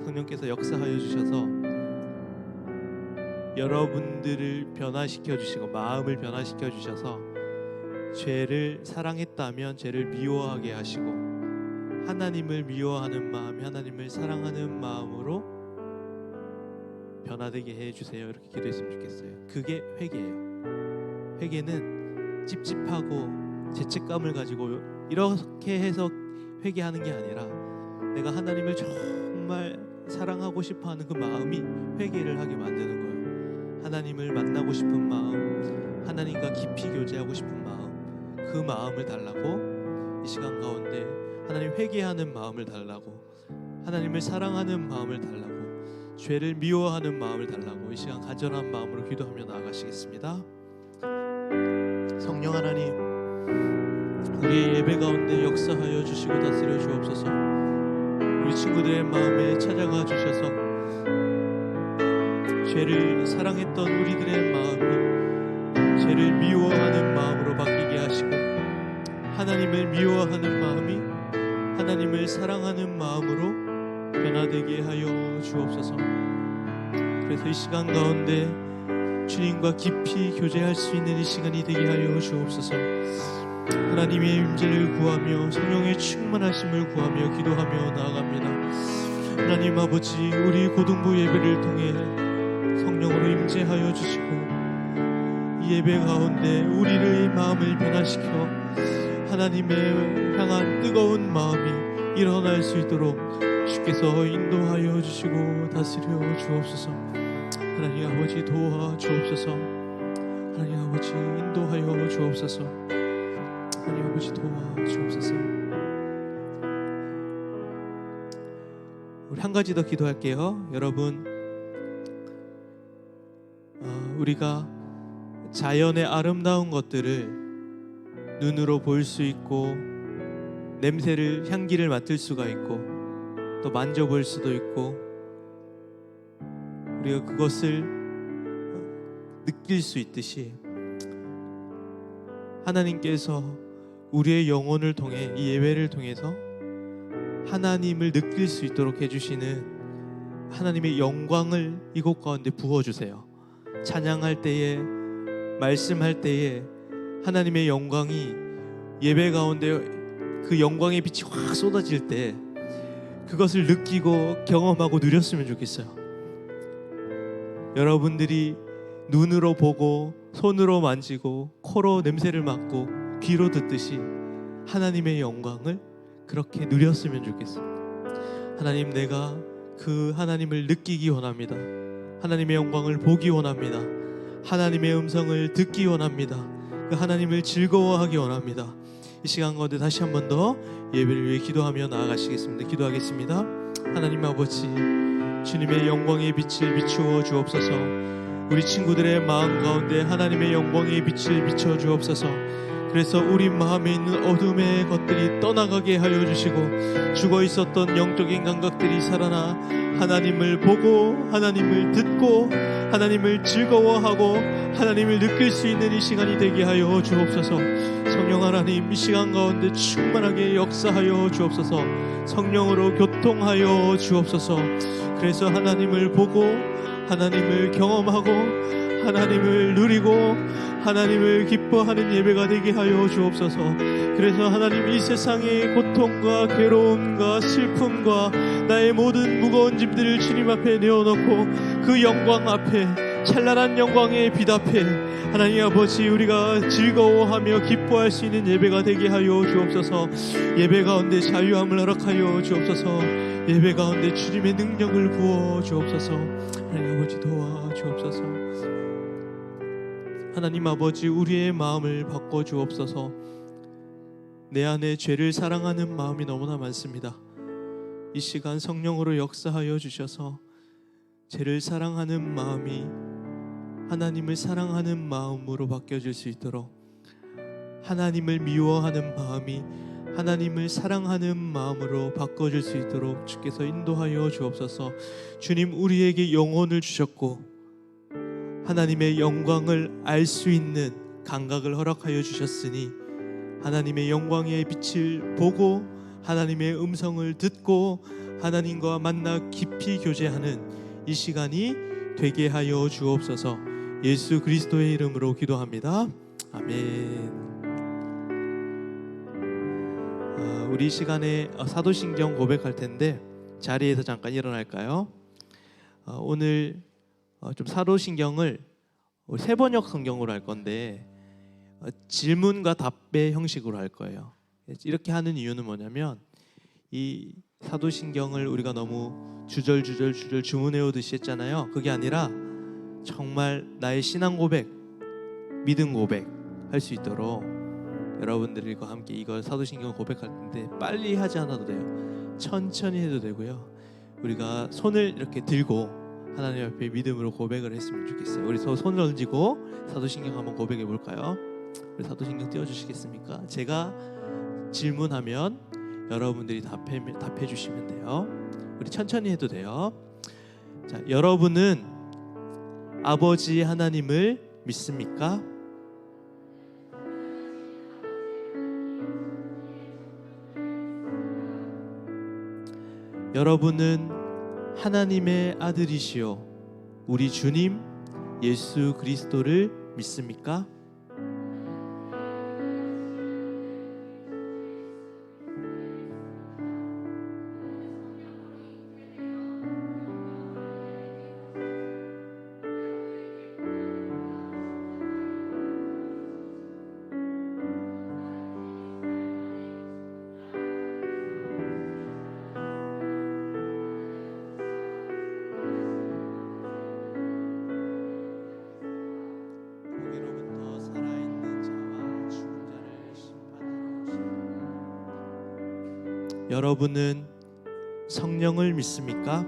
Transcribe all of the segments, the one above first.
성령께서 역사하여 주셔서 여러분들을 변화시켜 주시고 마음을 변화시켜 주셔서 죄를 사랑했다면 죄를 미워하게 하시고 하나님을 미워하는 마음이 하나님을 사랑하는 마음으로 변화되게 해주세요. 이렇게 기도했으면 좋겠어요. 그게 회개예요. 회개는 찝찝하고 죄책감을 가지고 이렇게 해서 회개하는 게 아니라 내가 하나님을 정말 사랑하고 싶어하는 그 마음이 회개를 하게 만드는 거예요. 하나님을 만나고 싶은 마음, 하나님과 깊이 교제하고 싶은 마음, 그 마음을 달라고 이 시간 가운데 하나님 회개하는 마음을 달라고, 하나님을 사랑하는 마음을 달라고, 죄를 미워하는 마음을 달라고 이 시간 간절한 마음으로 기도하며 나아가시겠습니다. 성령 하나님, 우리의 예배 가운데 역사하여 주시고 다스려 주옵소서. 우리 친구들의 마음에 찾아가 주셔서 죄를 사랑했던 우리들의 마음이 죄를 미워하는 마음으로 바뀌게 하시고 하나님을 미워하는 마음이 하나님을 사랑하는 마음으로 변화되게 하여 주옵소서. 그래서 이 시간 가운데 주님과 깊이 교제할 수 있는 이 시간이 되게 하여 주옵소서. 하나님의 임재를 구하며 성령의 충만하심을 구하며 기도하며 나아갑니다. 하나님 아버지, 우리 고등부 예배를 통해 성령으로 임재하여 주시고 이 예배 가운데 우리의 마음을 변화시켜 하나님의 향한 뜨거운 마음이 일어날 수 있도록 주께서 인도하여 주시고 다스려 주옵소서. 하나님 아버지 도와 주옵소서. 하나님 아버지 인도하여 주옵소서. 하나님 아버지 도와 주옵소서. 우리 한 가지 더 기도할게요. 여러분, 우리가 자연의 아름다운 것들을 눈으로 볼 수 있고 냄새를, 향기를 맡을 수가 있고 또 만져볼 수도 있고 우리가 그것을 느낄 수 있듯이 하나님께서 우리의 영혼을 통해 이 예배를 통해서 하나님을 느낄 수 있도록 해주시는 하나님의 영광을 이곳 가운데 부어주세요. 찬양할 때에, 말씀할 때에 하나님의 영광이 예배 가운데 그 영광의 빛이 확 쏟아질 때 그것을 느끼고 경험하고 누렸으면 좋겠어요. 여러분들이 눈으로 보고 손으로 만지고 코로 냄새를 맡고 귀로 듣듯이 하나님의 영광을 그렇게 누렸으면 좋겠어요. 하나님, 내가 그 하나님을 느끼기 원합니다. 하나님의 영광을 보기 원합니다. 하나님의 음성을 듣기 원합니다. 그 하나님을 즐거워하기 원합니다. 이 시간 가운데 다시 한 번 더 예배를 위해 기도하며 나아가시겠습니다. 기도하겠습니다. 하나님 아버지, 주님의 영광의 빛을 비추어 주옵소서. 우리 친구들의 마음 가운데 하나님의 영광의 빛을 비춰 주옵소서. 그래서 우리 마음에 있는 어둠의 것들이 떠나가게 하여 주시고 죽어 있었던 영적인 감각들이 살아나 하나님을 보고 하나님을 듣고 하나님을 즐거워하고 하나님을 느낄 수 있는 이 시간이 되게 하여 주옵소서. 성령 하나님, 이 시간 가운데 충만하게 역사하여 주옵소서. 성령으로 교통하여 주옵소서. 그래서 하나님을 보고 하나님을 경험하고 하나님을 누리고 하나님을 기뻐하는 예배가 되게 하여 주옵소서. 그래서 하나님, 이 세상의 고통과 괴로움과 슬픔과 나의 모든 무거운 짐들을 주님 앞에 내어놓고 그 영광 앞에, 찬란한 영광의 빛 앞에 하나님 아버지, 우리가 즐거워하며 기뻐할 수 있는 예배가 되게 하여 주옵소서. 예배 가운데 자유함을 허락하여 주옵소서. 예배 가운데 주님의 능력을 부어 주옵소서. 하나님 아버지 도와 주옵소서. 하나님 아버지, 우리의 마음을 바꿔 주옵소서. 내 안에 죄를 사랑하는 마음이 너무나 많습니다. 이 시간 성령으로 역사하여 주셔서 죄를 사랑하는 마음이 하나님을 사랑하는 마음으로 바뀌어질 수 있도록, 하나님을 미워하는 마음이 하나님을 사랑하는 마음으로 바꿔질 수 있도록 주께서 인도하여 주옵소서. 주님, 우리에게 영혼을 주셨고 하나님의 영광을 알 수 있는 감각을 허락하여 주셨으니 하나님의 영광의 빛을 보고 하나님의 음성을 듣고 하나님과 만나 깊이 교제하는 이 시간이 되게 하여 주옵소서. 예수 그리스도의 이름으로 기도합니다. 아멘. 우리 시간에 사도신경 고백할 텐데 자리에서 잠깐 일어날까요? 오늘 좀 사도신경을 세번역 성경으로 할 건데 질문과 답의 형식으로 할 거예요. 이렇게 하는 이유는 뭐냐면 이 사도신경을 우리가 너무 주절주절 주문해 오듯이 했잖아요. 그게 아니라 정말 나의 신앙 고백, 믿음 고백 할 수 있도록 여러분들과 함께 이걸 사도신경 고백할 텐데 빨리 하지 않아도 돼요. 천천히 해도 되고요. 우리가 손을 이렇게 들고 하나님 앞에 믿음으로 고백을 했으면 좋겠어요. 우리 손을 얹고 사도신경 한번 고백해 볼까요? 우리 사도신경 띄워주시겠습니까? 제가 질문하면 여러분들이 답해 주시면 돼요. 우리 천천히 해도 돼요. 자, 여러분은 아버지 하나님을 믿습니까? 여러분은 하나님의 아들이시오 우리 주님 예수 그리스도를 믿습니까? 여러분은 성령을 믿습니까?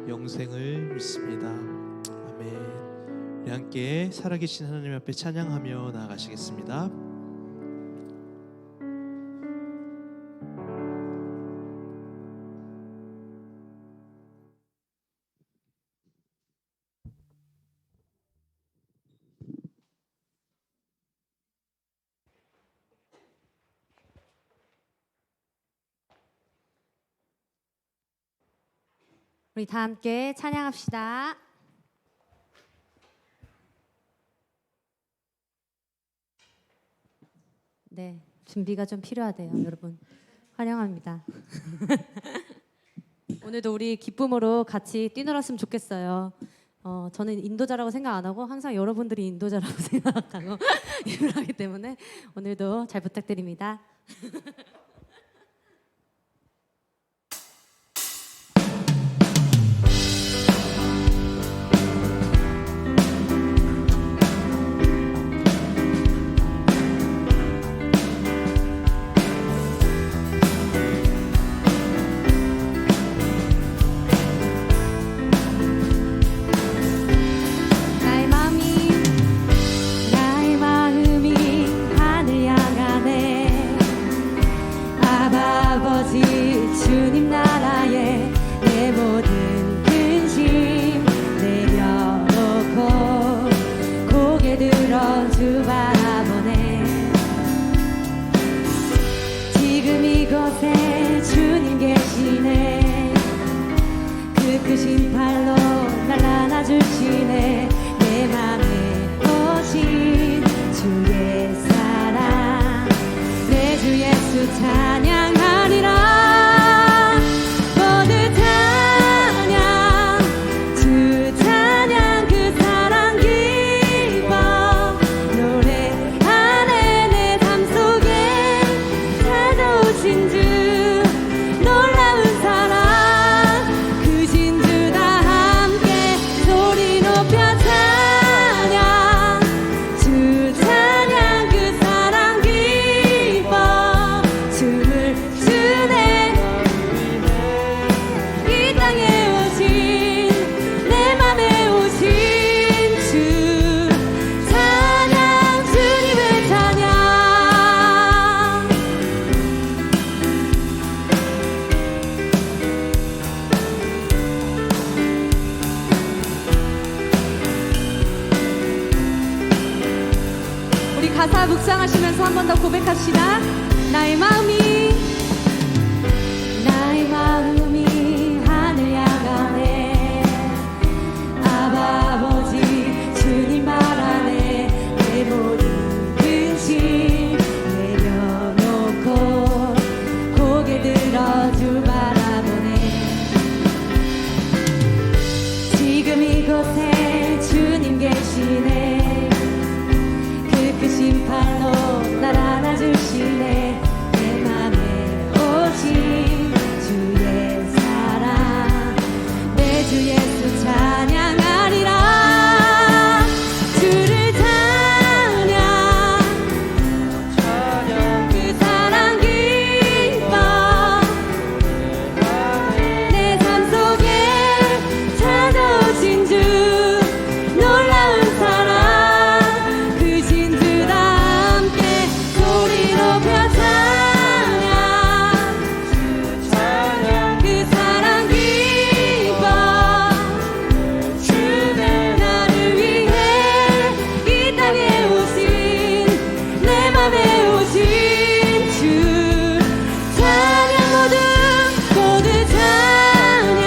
영생을 믿습니다. 아멘. 우리 함께 살아계신 하나님 앞에 찬양하며 나아가시겠습니다. 우리 다 함께 찬양합시다. 네, 준비가 좀 필요하대요, 여러분. 환영합니다. 오늘도 우리 기쁨으로 같이 뛰놀았으면 좋겠어요. 저는 인도자라고 생각 안 하고 항상 여러분들이 인도자라고 생각하고 일을 하기 때문에 오늘도 잘 부탁드립니다. 나의 마음이 하늘 향하네. 아버지 주님 나라에 내 모든 근심 내려놓고 고개 들어 주 바라보네. 지금 이곳에 주님 계시네. 그 크신 팔로 날 안아주시네. 내 맘에 오신 주의 사랑 내 주 예수 찬양하리라. 모두 찬양 주 찬양 그 사랑 기뻐 노래하네. 내 삶 속에 찾아오신 주 놀라운 사랑 크신 주 다 함께 소리 높여 찬양. 우리 가사 묵상하시면서 한 번 더 고백합시다. 나의 마음이 하늘 향하네. 아버지 주님 말 안에 내 모든 근심 내려놓고 고개 들어 주 바라보네. 지금 이곳에 주님 계시네. 그 크신 팔로 날 안아주시네. 내 맘에 오신 주의 사랑 내 주 예수 찬양하리라. 주를 찬양 그 사랑 기뻐 내 삶 속에 찾아오신 주 놀라운 사랑 그 진주다 함께 소리 높여 찬양 그 사랑 기뻐 나를 위해 이 땅에 오신 내 맘에 오신 주 찬양 모두 찬양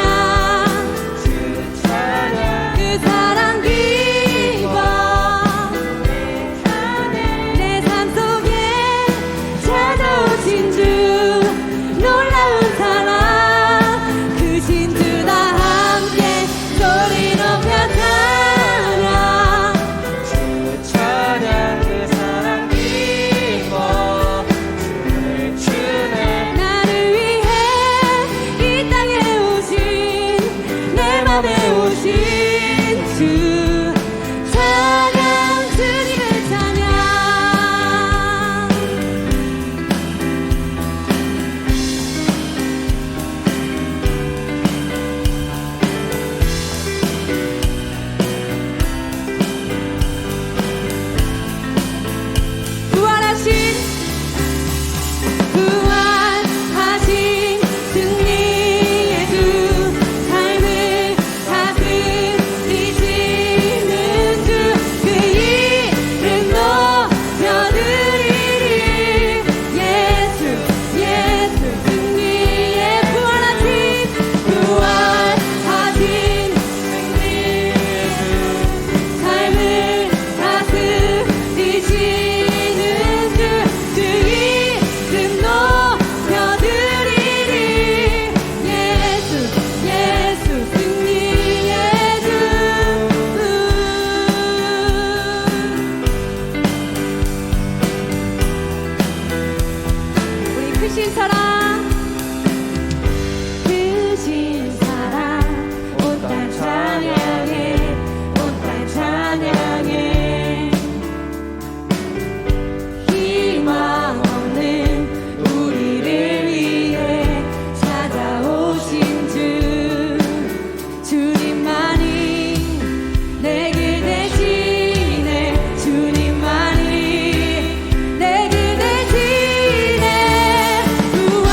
그 사랑 기뻐 내 삶 속에 찾아오신 주 놀라운 사랑 그 진주다 함께 소리 높여 찬양 찬양 그 사랑 기뻐 주를 주네. 나를 위해 이 땅에 오신 내 맘에 오신 주 찬양 주님의 찬양. 부활하신 승리의 주 삶을 다스리시는 주 그 이름 높여드리리. 예수 승리의 부활하신 승리의 주 삶을 다스리시는 주 그 이름 높여드리리. 예수 승리의 주. 우리 크신 사랑 온 땅 찬양해 온 땅 찬양해. 희망 없는 우리를 위해 찾아오신 주 주님만이 내 길 대신에 주님만이 내 길 대신에 부활하신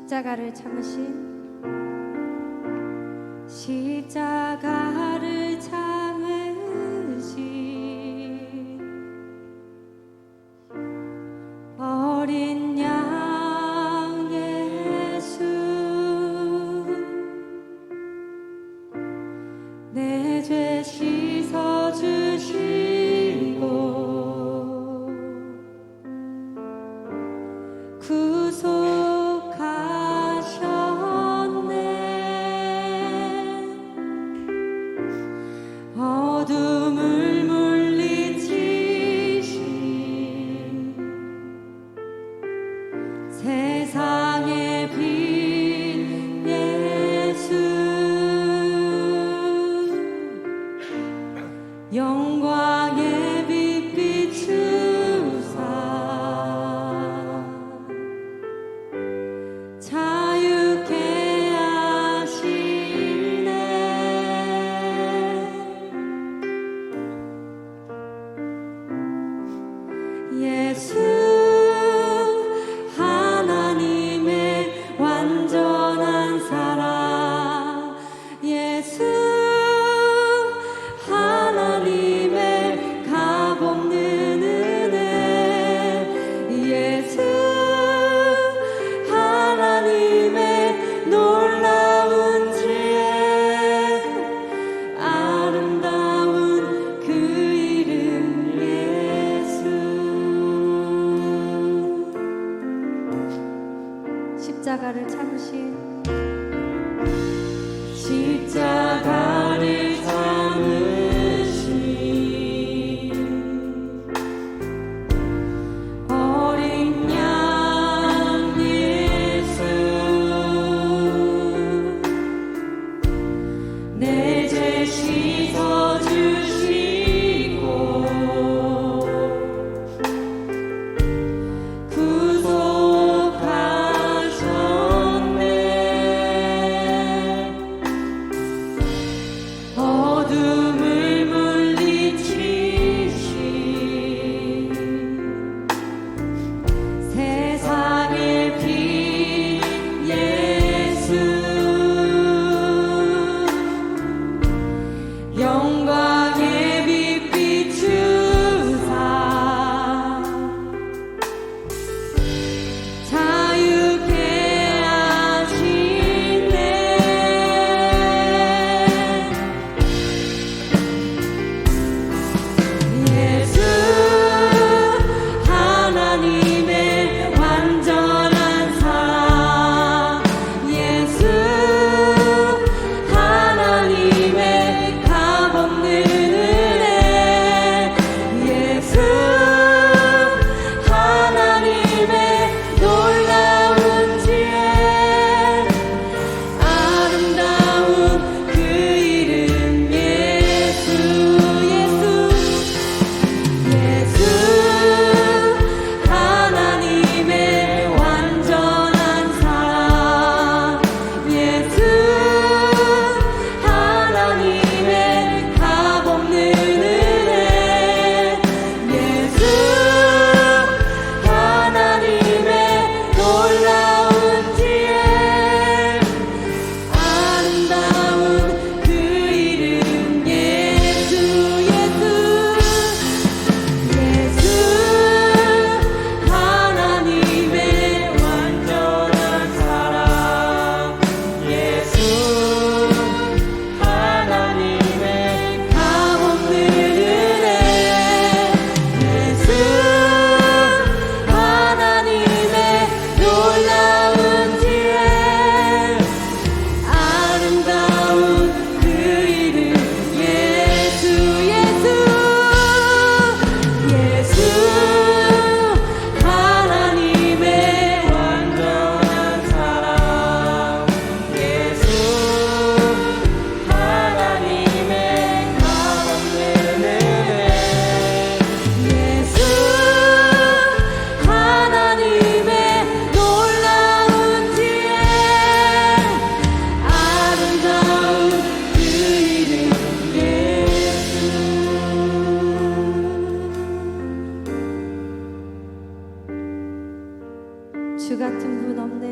십자가를 참으신 십자가를 참으신 어린 양 예수 내 죄 씻어주시고 구속하셨네 어둠을 물리치신 세상의 빛 예수 영광의 빛 비추사 자유케 하시네 예수 하나님의 완전한 사랑 예수 하나님의 값없는 은혜 예수 하나님의 놀라운 지혜 아름다운 그 이름 예수 십자가를 참으신 십자가를 참으신 어린 양 예수 내 죄 씻어주시고 구속하셨네 어둠을 물리치신 세상의 빛 예수 영광의 빛 비추사 자유케 하시네 예수 하나님의 완전한 사랑 예수 하나님의 값없는 은혜 예수 하나님의 놀라운 지혜 아름다운 그 이름 예수 예수 하나님의 완전한 사랑 예수 하나님의 값없는 은혜 예수 하나님의 놀라운 지혜 아름다운 그 이름 예수 하나님의 완전한 사랑 예수 하나님의 값없는 은혜 예수 하나님의 놀라운 지혜 아름다운 그 이름 예수 하나님의 완전한 사랑 예수 하나님의 값없는 은혜 예수 하나님의 놀라운 지혜 아름다운 그 이름 예수 주 같은 분 없네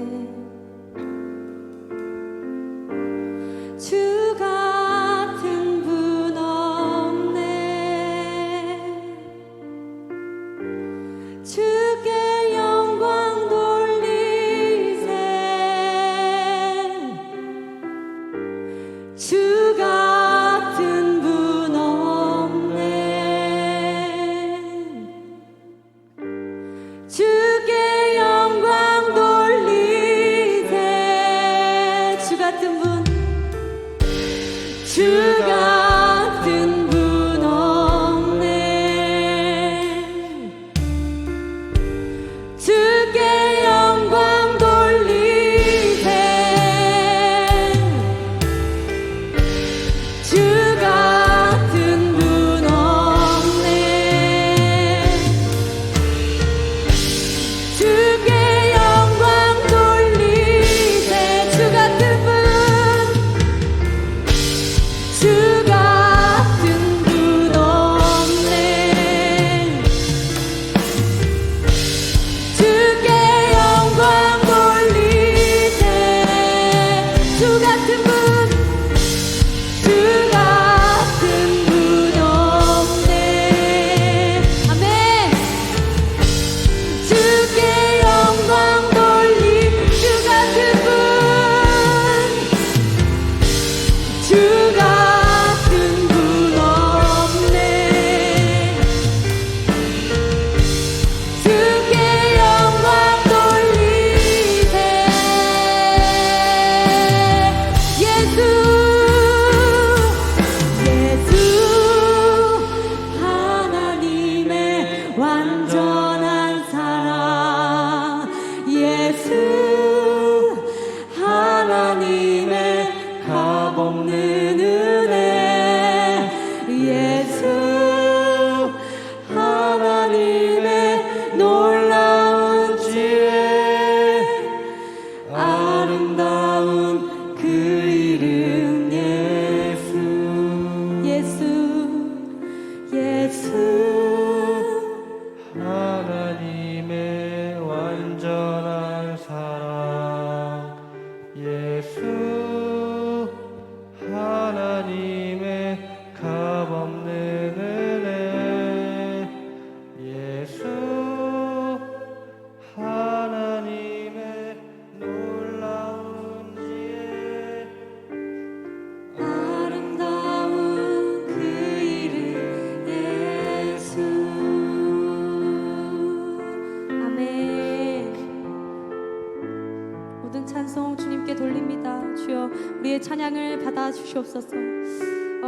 우리의 찬양을 받아 주시옵소서.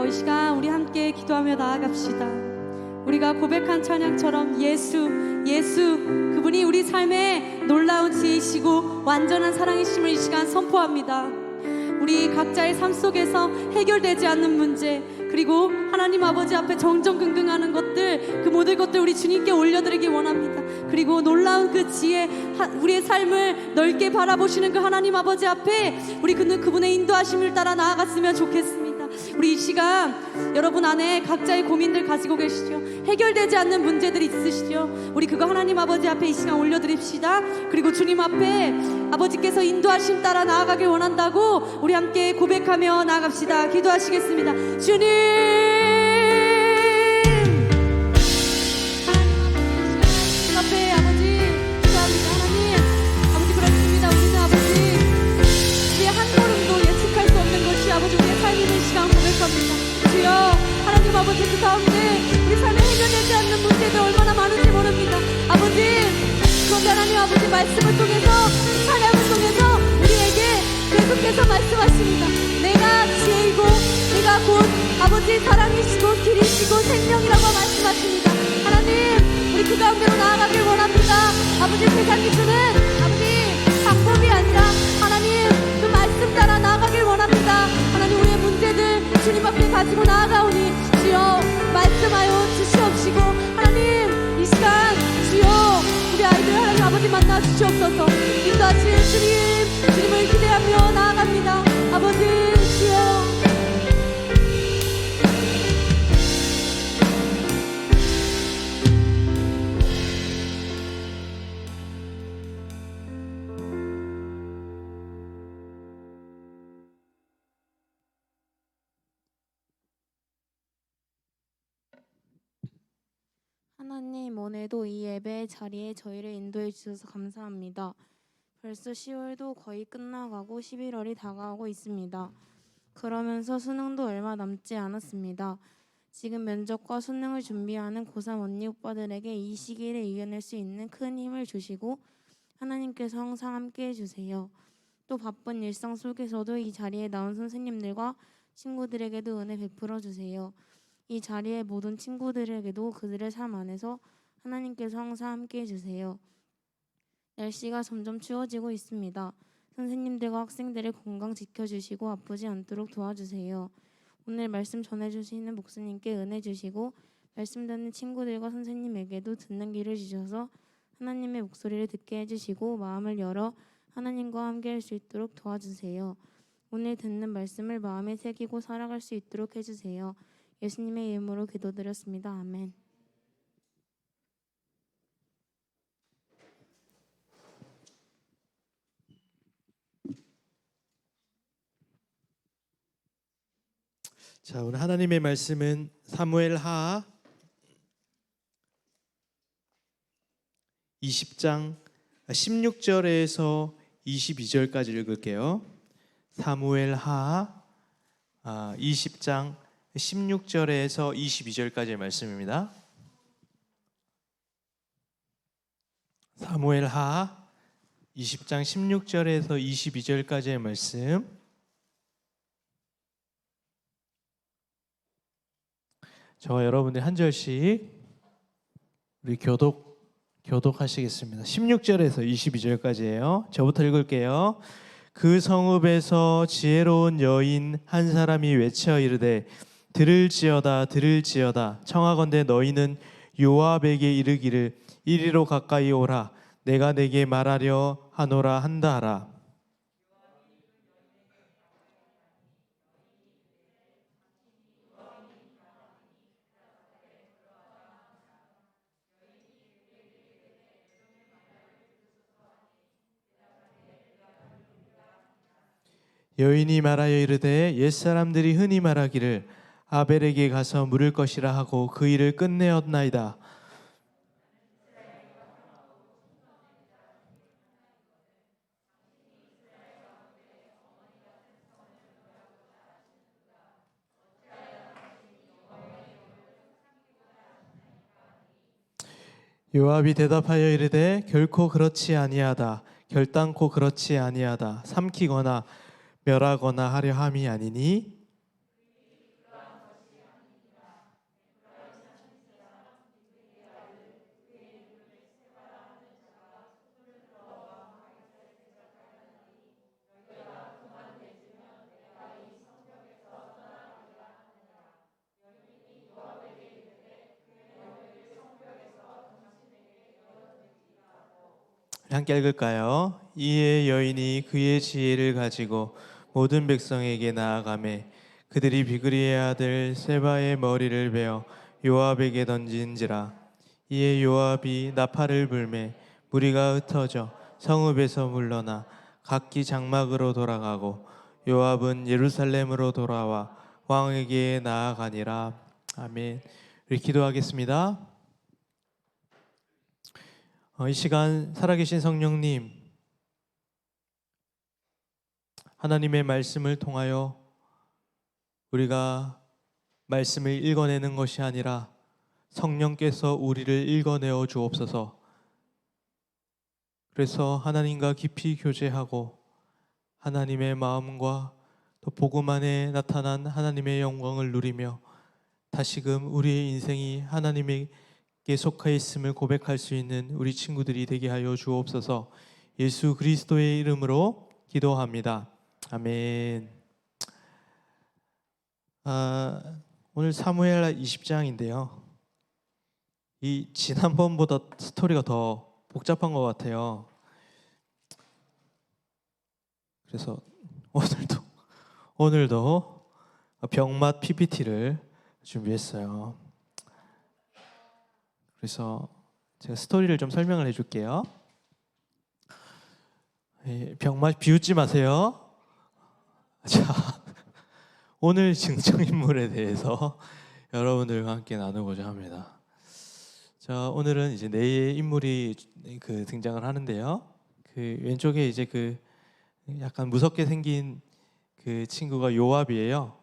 이 시간 우리 함께 기도하며 나아갑시다. 우리가 고백한 찬양처럼 예수 그분이 우리 삶의 놀라운 지혜이시고 완전한 사랑이심을 이 시간 선포합니다. 우리 각자의 삶 속에서 해결되지 않는 문제, 그리고 하나님 아버지 앞에 정정긍긍하는 것들, 그 모든 것들 우리 주님께 올려드리기 원합니다. 그리고 놀라운 그 지혜, 우리의 삶을 넓게 바라보시는 그 하나님 아버지 앞에 우리 그분의 인도하심을 따라 나아갔으면 좋겠습니다. 우리 이 시간 여러분 안에 각자의 고민들 가지고 계시죠? 해결되지 않는 문제들이 있으시죠? 우리 그거 하나님 아버지 앞에 이 시간 올려드립시다. 그리고 주님 앞에 아버지께서 인도하심 따라 나아가길 원한다고 우리 함께 고백하며 나아갑시다. 기도하시겠습니다. 주님, 앞에 아버지 기도합니다. 하나님 아버지, 그렇습니다. 우리는 아버지 우리의 한 걸음도 예측할 수 없는 것이 아버지 우리의 삶이는 시간 고백합니다. 주여, 하나님 아버지, 그 가운데 우리 삶에 해결되지 않는 문제들 얼마나 많은지 모릅니다. 아버지, 그런데 하나님 아버지 말씀을 통해서, 찬양을 통해서 우리에게 계속해서 말씀하십니다. 내가 지혜이고 내가 곧 아버지 사랑이시고 길이시고 생명이라고 말씀하십니다. 하나님, 우리 그 가운데로 나아가길 원합니다. 아버지, 세상이 주는 아버지 방법이 아니라 하나님 그 말씀 따라 나아가길 원합니다. 하나님, 우리의 문제들 주님 앞에 가지고 나아가오니 주여 말씀하여 주시옵시고, 하나님 이 시간 주여 우리 아이들 하나님 아버지 만나 주시옵소서. 인도하신 주님을 기대하며 나아갑니다. 아버지 주여, 하나님, 오늘도 이 예배 자리에 저희를 인도해 주셔서 감사합니다. 벌써 10월도 거의 끝나가고 11월이 다가오고 있습니다. 그러면서 수능도 얼마 남지 않았습니다. 지금 면접과 수능을 준비하는 고3 언니 오빠들에게 이 시기를 이겨낼 수 있는 큰 힘을 주시고 하나님께서 항상 함께해 주세요. 또 바쁜 일상 속에서도 이 자리에 나온 선생님들과 친구들에게도 은혜 베풀어 주세요. 이 자리의 모든 친구들에게도 그들의 삶 안에서 하나님께서 항상 함께해 주세요. 날씨가 점점 추워지고 있습니다. 선생님들과 학생들의 건강 지켜주시고 아프지 않도록 도와주세요. 오늘 말씀 전해주시는 목사님께 은혜 주시고 말씀 듣는 친구들과 선생님에게도 듣는 귀를 주셔서 하나님의 목소리를 듣게 해주시고 마음을 열어 하나님과 함께 할 수 있도록 도와주세요. 오늘 듣는 말씀을 마음에 새기고 살아갈 수 있도록 해주세요. 예수님의 이름으로 기도드렸습니다. 아멘. 자, 오늘 하나님의 말씀은 사무엘하 20장 16절에서 22절까지 읽을게요. 사무엘하 20장 16절에서 22절까지의 말씀입니다. 사무엘하 20장 16절에서 22절까지의 말씀. 저와 여러분들 한 절씩 우리 교독하시겠습니다. 16절에서 22절까지예요. 저부터 읽을게요. 그 성읍에서 지혜로운 여인 한 사람이 외쳐 이르되 들을지어다 들을지어다 청하건대 너희는 요압에게 이르기를 이리로 가까이 오라 내가 내게 말하려 하노라 한다 하라. 여인이 말하여 이르되 옛사람들이 흔히 말하기를 아벨에게 가서 물을 것이라 하고 그 일을 끝내었나이다. 요압이 대답하여 이르되 결코 그렇지 아니하다. 결단코 그렇지 아니하다. 삼키거나 멸하거나 하려 함이 아니니 함께 읽을까요? 이에 여인이 그의 지혜를 가지고 모든 백성에게 나아가매 그들이 비그리의 아들 세바의 머리를 베어 요압에게 던진지라. 이에 요압이 나팔을 불매 무리가 흩어져 성읍에서 물러나 각기 장막으로 돌아가고 요압은 예루살렘으로 돌아와 왕에게 나아가니라. 아멘. 우리 기도하겠습니다. 이 시간 살아계신 성령님, 하나님의 말씀을 통하여 우리가 말씀을 읽어내는 것이 아니라 성령께서 우리를 읽어내어 주옵소서. 그래서 하나님과 깊이 교제하고 하나님의 마음과 또 복음 안에 나타난 하나님의 영광을 누리며 다시금 우리의 인생이 하나님의 속하여 있음을 고백할 수 있는 우리 친구들이 되게 하여 주옵소서. 예수 그리스도의 이름으로 기도합니다. 아멘. 오늘 사무엘 20장인데요. 이 지난번보다 스토리가 더 복잡한 것 같아요. 그래서 오늘도 병맛 PPT를 준비했어요. 그래서 제가 스토리를 좀 설명을 해줄게요. 병맛 비웃지 마세요. 자, 오늘 증정인물에 대해서 여러분들과 함께 나누고자 합니다. 자, 오늘은 이제 네 인물이 등장을 하는데요. 왼쪽에 이제 약간 무섭게 생긴 친구가 요압이에요.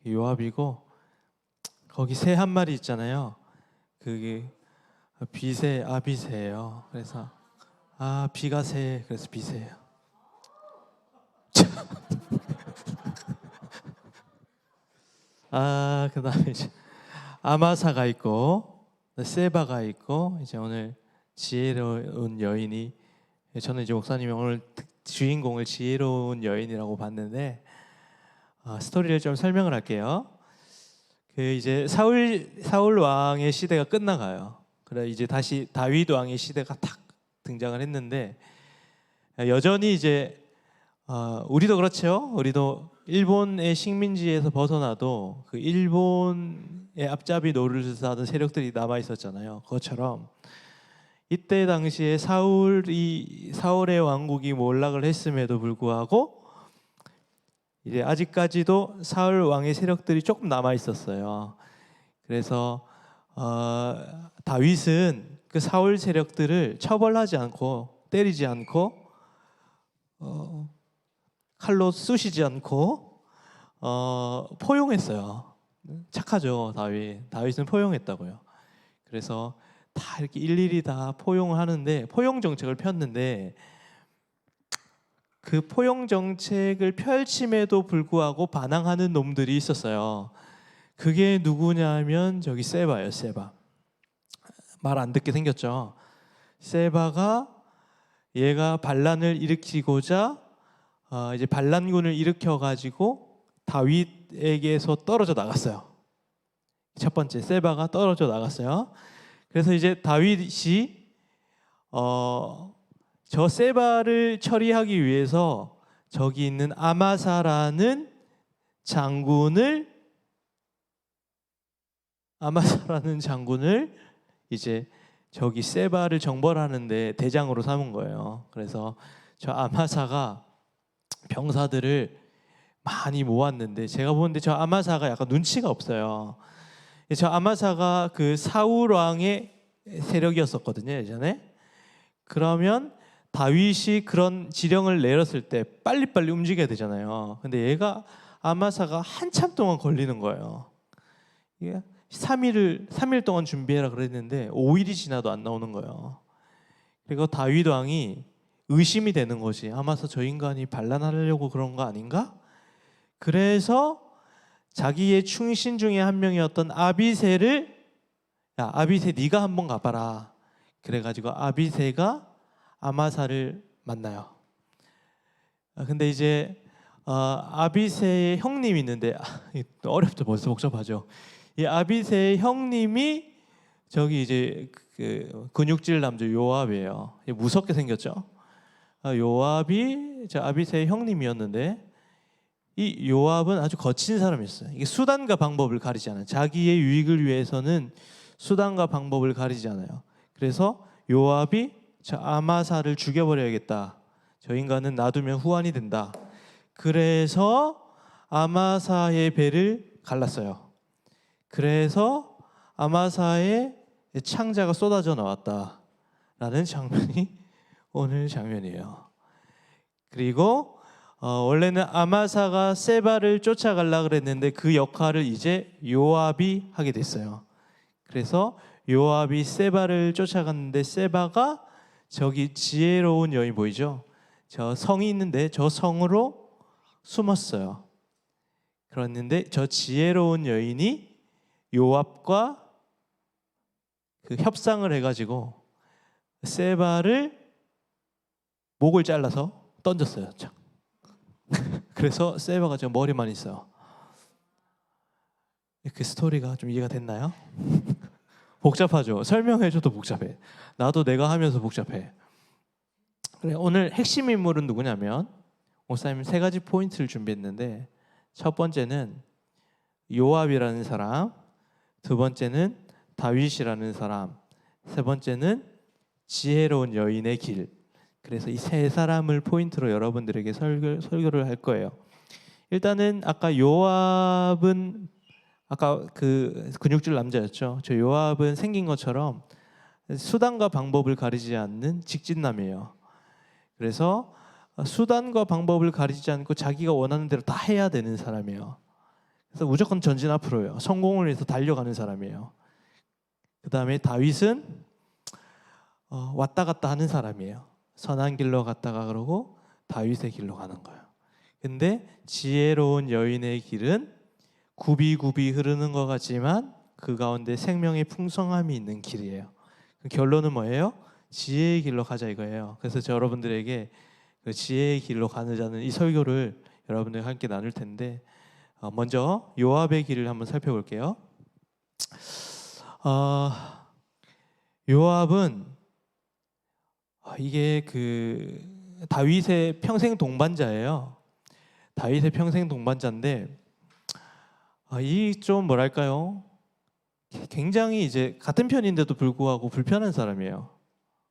요압이고 거기 새 한 마리 있잖아요. 그게 비새예요. 그래서 비가 새, 그래서 비새예요. 그다음에 이제 아마사가 있고 세바가 있고 이제 오늘 지혜로운 여인이, 저는 이제 목사님이 오늘 주인공을 지혜로운 여인이라고 봤는데 스토리를 좀 설명을 할게요. 이제 사울 왕의 시대가 끝나가요. 그래 이제 다시 다윗 왕의 시대가 탁 등장을 했는데 여전히 이제 우리도 그렇죠. 우리도 일본의 식민지에서 벗어나도 그 일본의 앞잡이 노릇을 하던 세력들이 남아 있었잖아요. 그것처럼 이때 당시에 사울의 왕국이 몰락을 했음에도 불구하고 이제 아직까지도 사울 왕의 세력들이 조금 남아 있었어요. 그래서 다윗은 그 사울 세력들을 처벌하지 않고 때리지 않고 칼로 쑤시지 않고 포용했어요. 착하죠, 다윗은 포용했다고요. 그래서 다 이렇게 일일이 다 포용을 하는데 포용 정책을 폈는데 그 포용 정책을 펼침에도 불구하고 반항하는 놈들이 있었어요. 그게 누구냐면 저기 세바예요. 세바. 말 안 듣게 생겼죠. 세바가 얘가 반란을 일으키고자 이제 반란군을 일으켜 가지고 다윗에게서 떨어져 나갔어요. 첫 번째 세바가 떨어져 나갔어요. 그래서 이제 다윗이 저 세바를 처리하기 위해서 저기 있는 아마사라는 장군을 이제 저기 세바를 정벌하는데 대장으로 삼은 거예요. 그래서 저 아마사가 병사들을 많이 모았는데 제가 보는데 저 아마사가 약간 눈치가 없어요. 저 아마사가 그 사울 왕의 세력이었었거든요, 예전에. 그러면 다윗이 그런 지령을 내렸을 때 빨리빨리 움직여야 되잖아요. 근데 얘가 아마사가 한참 동안 걸리는 거예요. 이게 3일 동안 준비해라 그랬는데 5일이 지나도 안 나오는 거예요. 그리고 다윗 왕이 의심이 되는 거지. 아마사 저 인간이 반란하려고 그런 거 아닌가? 그래서 자기의 충신 중에 한 명이었던 아비새를 야 아비새 네가 한번 가봐라. 그래가지고 아비새가 아마사를 만나요. 근데 이제 아비새의 형님이 있는데 어렵죠. 벌써 복잡하죠. 이 아비새의 형님이 저기 이제 그 근육질 남자 요압이에요. 무섭게 생겼죠. 요압이 저 아비새의 형님이었는데 이 요압은 아주 거친 사람이었어요. 이게 수단과 방법을 가리지 않아요. 자기의 유익을 위해서는 수단과 방법을 가리지 않아요. 그래서 요압이 저 아마사를 죽여버려야겠다. 저 인간은 놔두면 후환이 된다. 그래서 아마사의 배를 갈랐어요. 그래서 아마사의 창자가 쏟아져 나왔다라는 장면이 오늘 장면이에요. 그리고 원래는 아마사가 세바를 쫓아가려 그랬는데 그 역할을 이제 요압이 하게 됐어요. 그래서 요압이 세바를 쫓아갔는데 세바가 저기 지혜로운 여인 보이죠? 저 성이 있는데 저 성으로 숨었어요. 그랬는데 저 지혜로운 여인이 요압과 그 협상을 해가지고 세바를 목을 잘라서 던졌어요. 그래서 세바가 저 머리만 있어요. 그 스토리가 좀 이해가 됐나요? 복잡하죠. 설명해줘도 복잡해. 나도 내가 하면서 복잡해. 그래, 오늘 핵심 인물은 누구냐면 목사님 3가지 포인트를 준비했는데 첫 번째는 요압이라는 사람, 두 번째는 다윗이라는 사람, 세 번째는 지혜로운 여인의 길. 그래서 이 3사람을 포인트로 여러분들에게 설교를 할 거예요. 일단은 아까 요압은 아까 그 근육질 남자였죠. 저 요압은 생긴 것처럼 수단과 방법을 가리지 않는 직진남이에요. 그래서 수단과 방법을 가리지 않고 자기가 원하는 대로 다 해야 되는 사람이에요. 그래서 무조건 전진 앞으로요. 성공을 위해서 달려가는 사람이에요. 그 다음에 다윗은 왔다 갔다 하는 사람이에요. 선한 길로 갔다가 그러고 다윗의 길로 가는 거예요. 근데 지혜로운 여인의 길은 굽이굽이 흐르는 것 같지만 그 가운데 생명의 풍성함이 있는 길이에요. 결론은 뭐예요? 지혜의 길로 가자 이거예요. 그래서 저 여러분들에게 그 지혜의 길로 가자는 이 설교를 여러분들과 함께 나눌 텐데 먼저 요압의 길을 한번 살펴볼게요. 요압은 이게 그 다윗의 평생 동반자예요. 다윗의 평생 동반자인데 이 좀 뭐랄까요? 굉장히 이제 같은 편인데도 불구하고 불편한 사람이에요.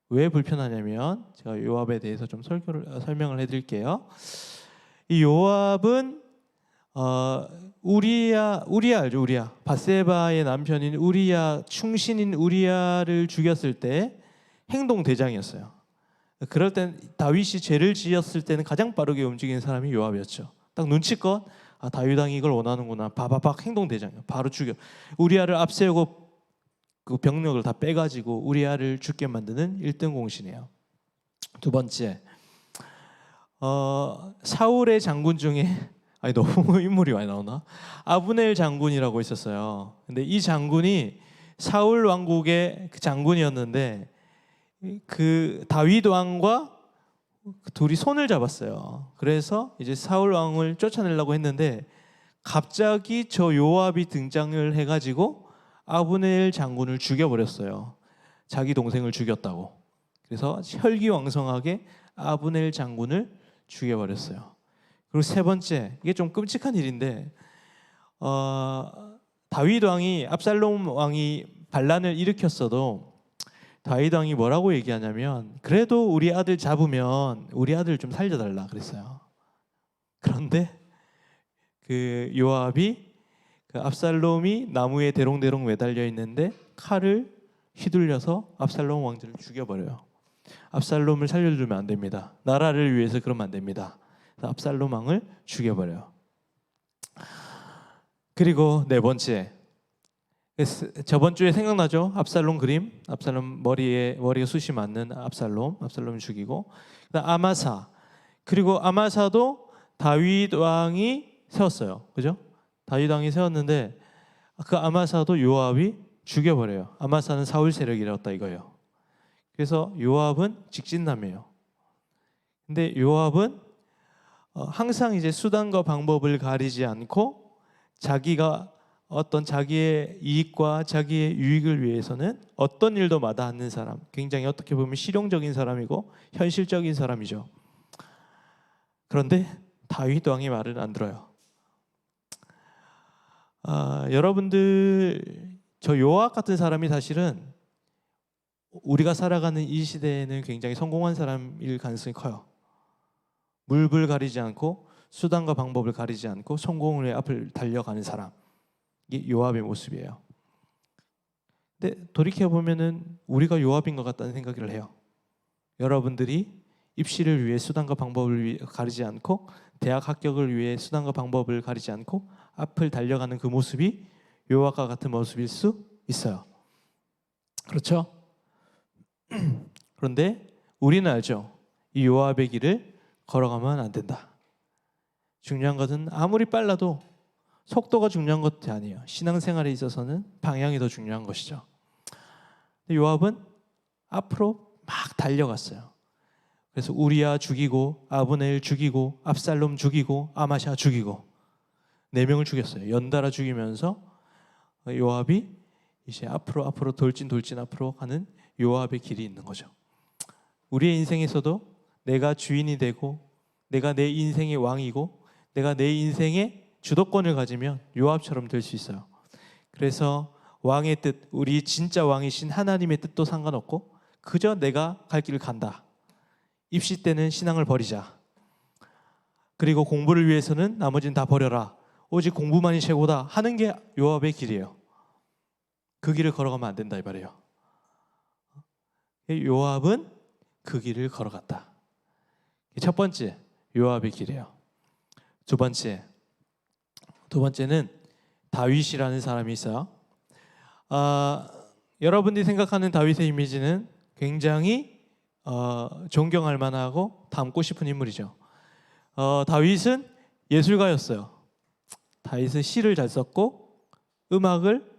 왜 불편하냐면 제가 요압에 대해서 좀 설명을 해드릴게요. 이 요압은 우리야 알죠? 우리야 밧세바의 남편인 우리야 충신인 우리야를 죽였을 때 행동 대장이었어요. 그럴 땐 다윗이 죄를 지었을 때는 가장 빠르게 움직이는 사람이 요압이었죠. 딱 눈치껏 다윗 왕이 이걸 원하는구나. 바바박 행동 대장이에요. 바로 죽여. 우리야를 앞세우고 그 병력을 다 빼가지고 우리야를 죽게 만드는 1등 공신이에요. 두 번째, 사울의 장군 중에 너무 인물이 많이 나오나? 아브넬 장군이라고 있었어요. 근데 이 장군이 사울 왕국의 그 장군이었는데 그 다윗 왕과 둘이 손을 잡았어요. 그래서 이제 사울 왕을 쫓아내려고 했는데 갑자기 저 요압이 등장을 해가지고 아브넬 장군을 죽여버렸어요. 자기 동생을 죽였다고. 그래서 혈기왕성하게 아브넬 장군을 죽여버렸어요. 그리고 세 번째, 이게 좀 끔찍한 일인데 다윗 왕이 압살롬 왕이 반란을 일으켰어도 다윗 왕이 뭐라고 얘기하냐면 그래도 우리 아들 잡으면 우리 아들 좀 살려달라 그랬어요. 그런데 그 요압이 그 압살롬이 나무에 대롱대롱 매달려 있는데 칼을 휘둘려서 압살롬 왕자를 죽여버려요. 압살롬을 살려주면 안 됩니다. 나라를 위해서 그러면 안 됩니다. 그래서 압살롬 왕을 죽여버려요. 그리고 네 번째, 저번 주에 생각나죠? 압살롬 그림, 압살롬 머리가 숱이 맞는 압살롬을 죽이고, 아마사, 그리고 아마사도 다윗 왕이 세웠어요. 그죠? 다윗 왕이 세웠는데 그 아마사도 요압이 죽여버려요. 아마사는 사울 세력이었다 이거예요. 그래서 요압은 직진남이에요. 근데 요압은 항상 이제 수단과 방법을 가리지 않고 자기가 어떤 자기의 이익과 자기의 유익을 위해서는 어떤 일도 마다 않는 사람, 굉장히 어떻게 보면 실용적인 사람이고 현실적인 사람이죠. 그런데 다윗 왕의 말을 안 들어요. 여러분들, 저 요압 같은 사람이 사실은 우리가 살아가는 이 시대에는 굉장히 성공한 사람일 가능성이 커요. 물불 가리지 않고 수단과 방법을 가리지 않고 성공의 앞을 달려가는 사람, 이게 요압의 모습이에요. 근데 돌이켜 보면은 우리가 요압인 것 같다는 생각을 해요. 여러분들이 입시를 위해 수단과 방법을 가리지 않고 대학 합격을 위해 수단과 방법을 가리지 않고 앞을 달려가는 그 모습이 요압과 같은 모습일 수 있어요. 그렇죠? 그런데 우리는 알죠. 이 요압의 길을 걸어가면 안 된다. 중요한 것은 아무리 빨라도 속도가 중요한 것이 아니에요. 신앙생활에 있어서는 방향이 더 중요한 것이죠. 근데 요압은 앞으로 막 달려갔어요. 그래서 우리야 죽이고 아브넬 죽이고 압살롬 죽이고 아마샤 죽이고 4명을 죽였어요. 연달아 죽이면서 요압이 이제 앞으로 돌진 앞으로 가는 요압의 길이 있는 거죠. 우리의 인생에서도 내가 주인이 되고 내가 내 인생의 왕이고 내가 내 인생의 주도권을 가지면 요압처럼 될 수 있어요. 그래서 왕의 뜻, 우리 진짜 왕이신 하나님의 뜻도 상관없고 그저 내가 갈 길을 간다. 입시 때는 신앙을 버리자. 그리고 공부를 위해서는 나머지는 다 버려라. 오직 공부만이 최고다 하는 게 요압의 길이에요. 그 길을 걸어가면 안 된다 이 말이에요. 요압은 그 길을 걸어갔다. 첫 번째 요압의 길이에요. 두 번째는 다윗이라는 사람이 있어요. 여러분들이 생각하는 다윗의 이미지는 굉장히 존경할 만하고 닮고 싶은 인물이죠. 다윗은 예술가였어요. 다윗은 시를 잘 썼고 음악을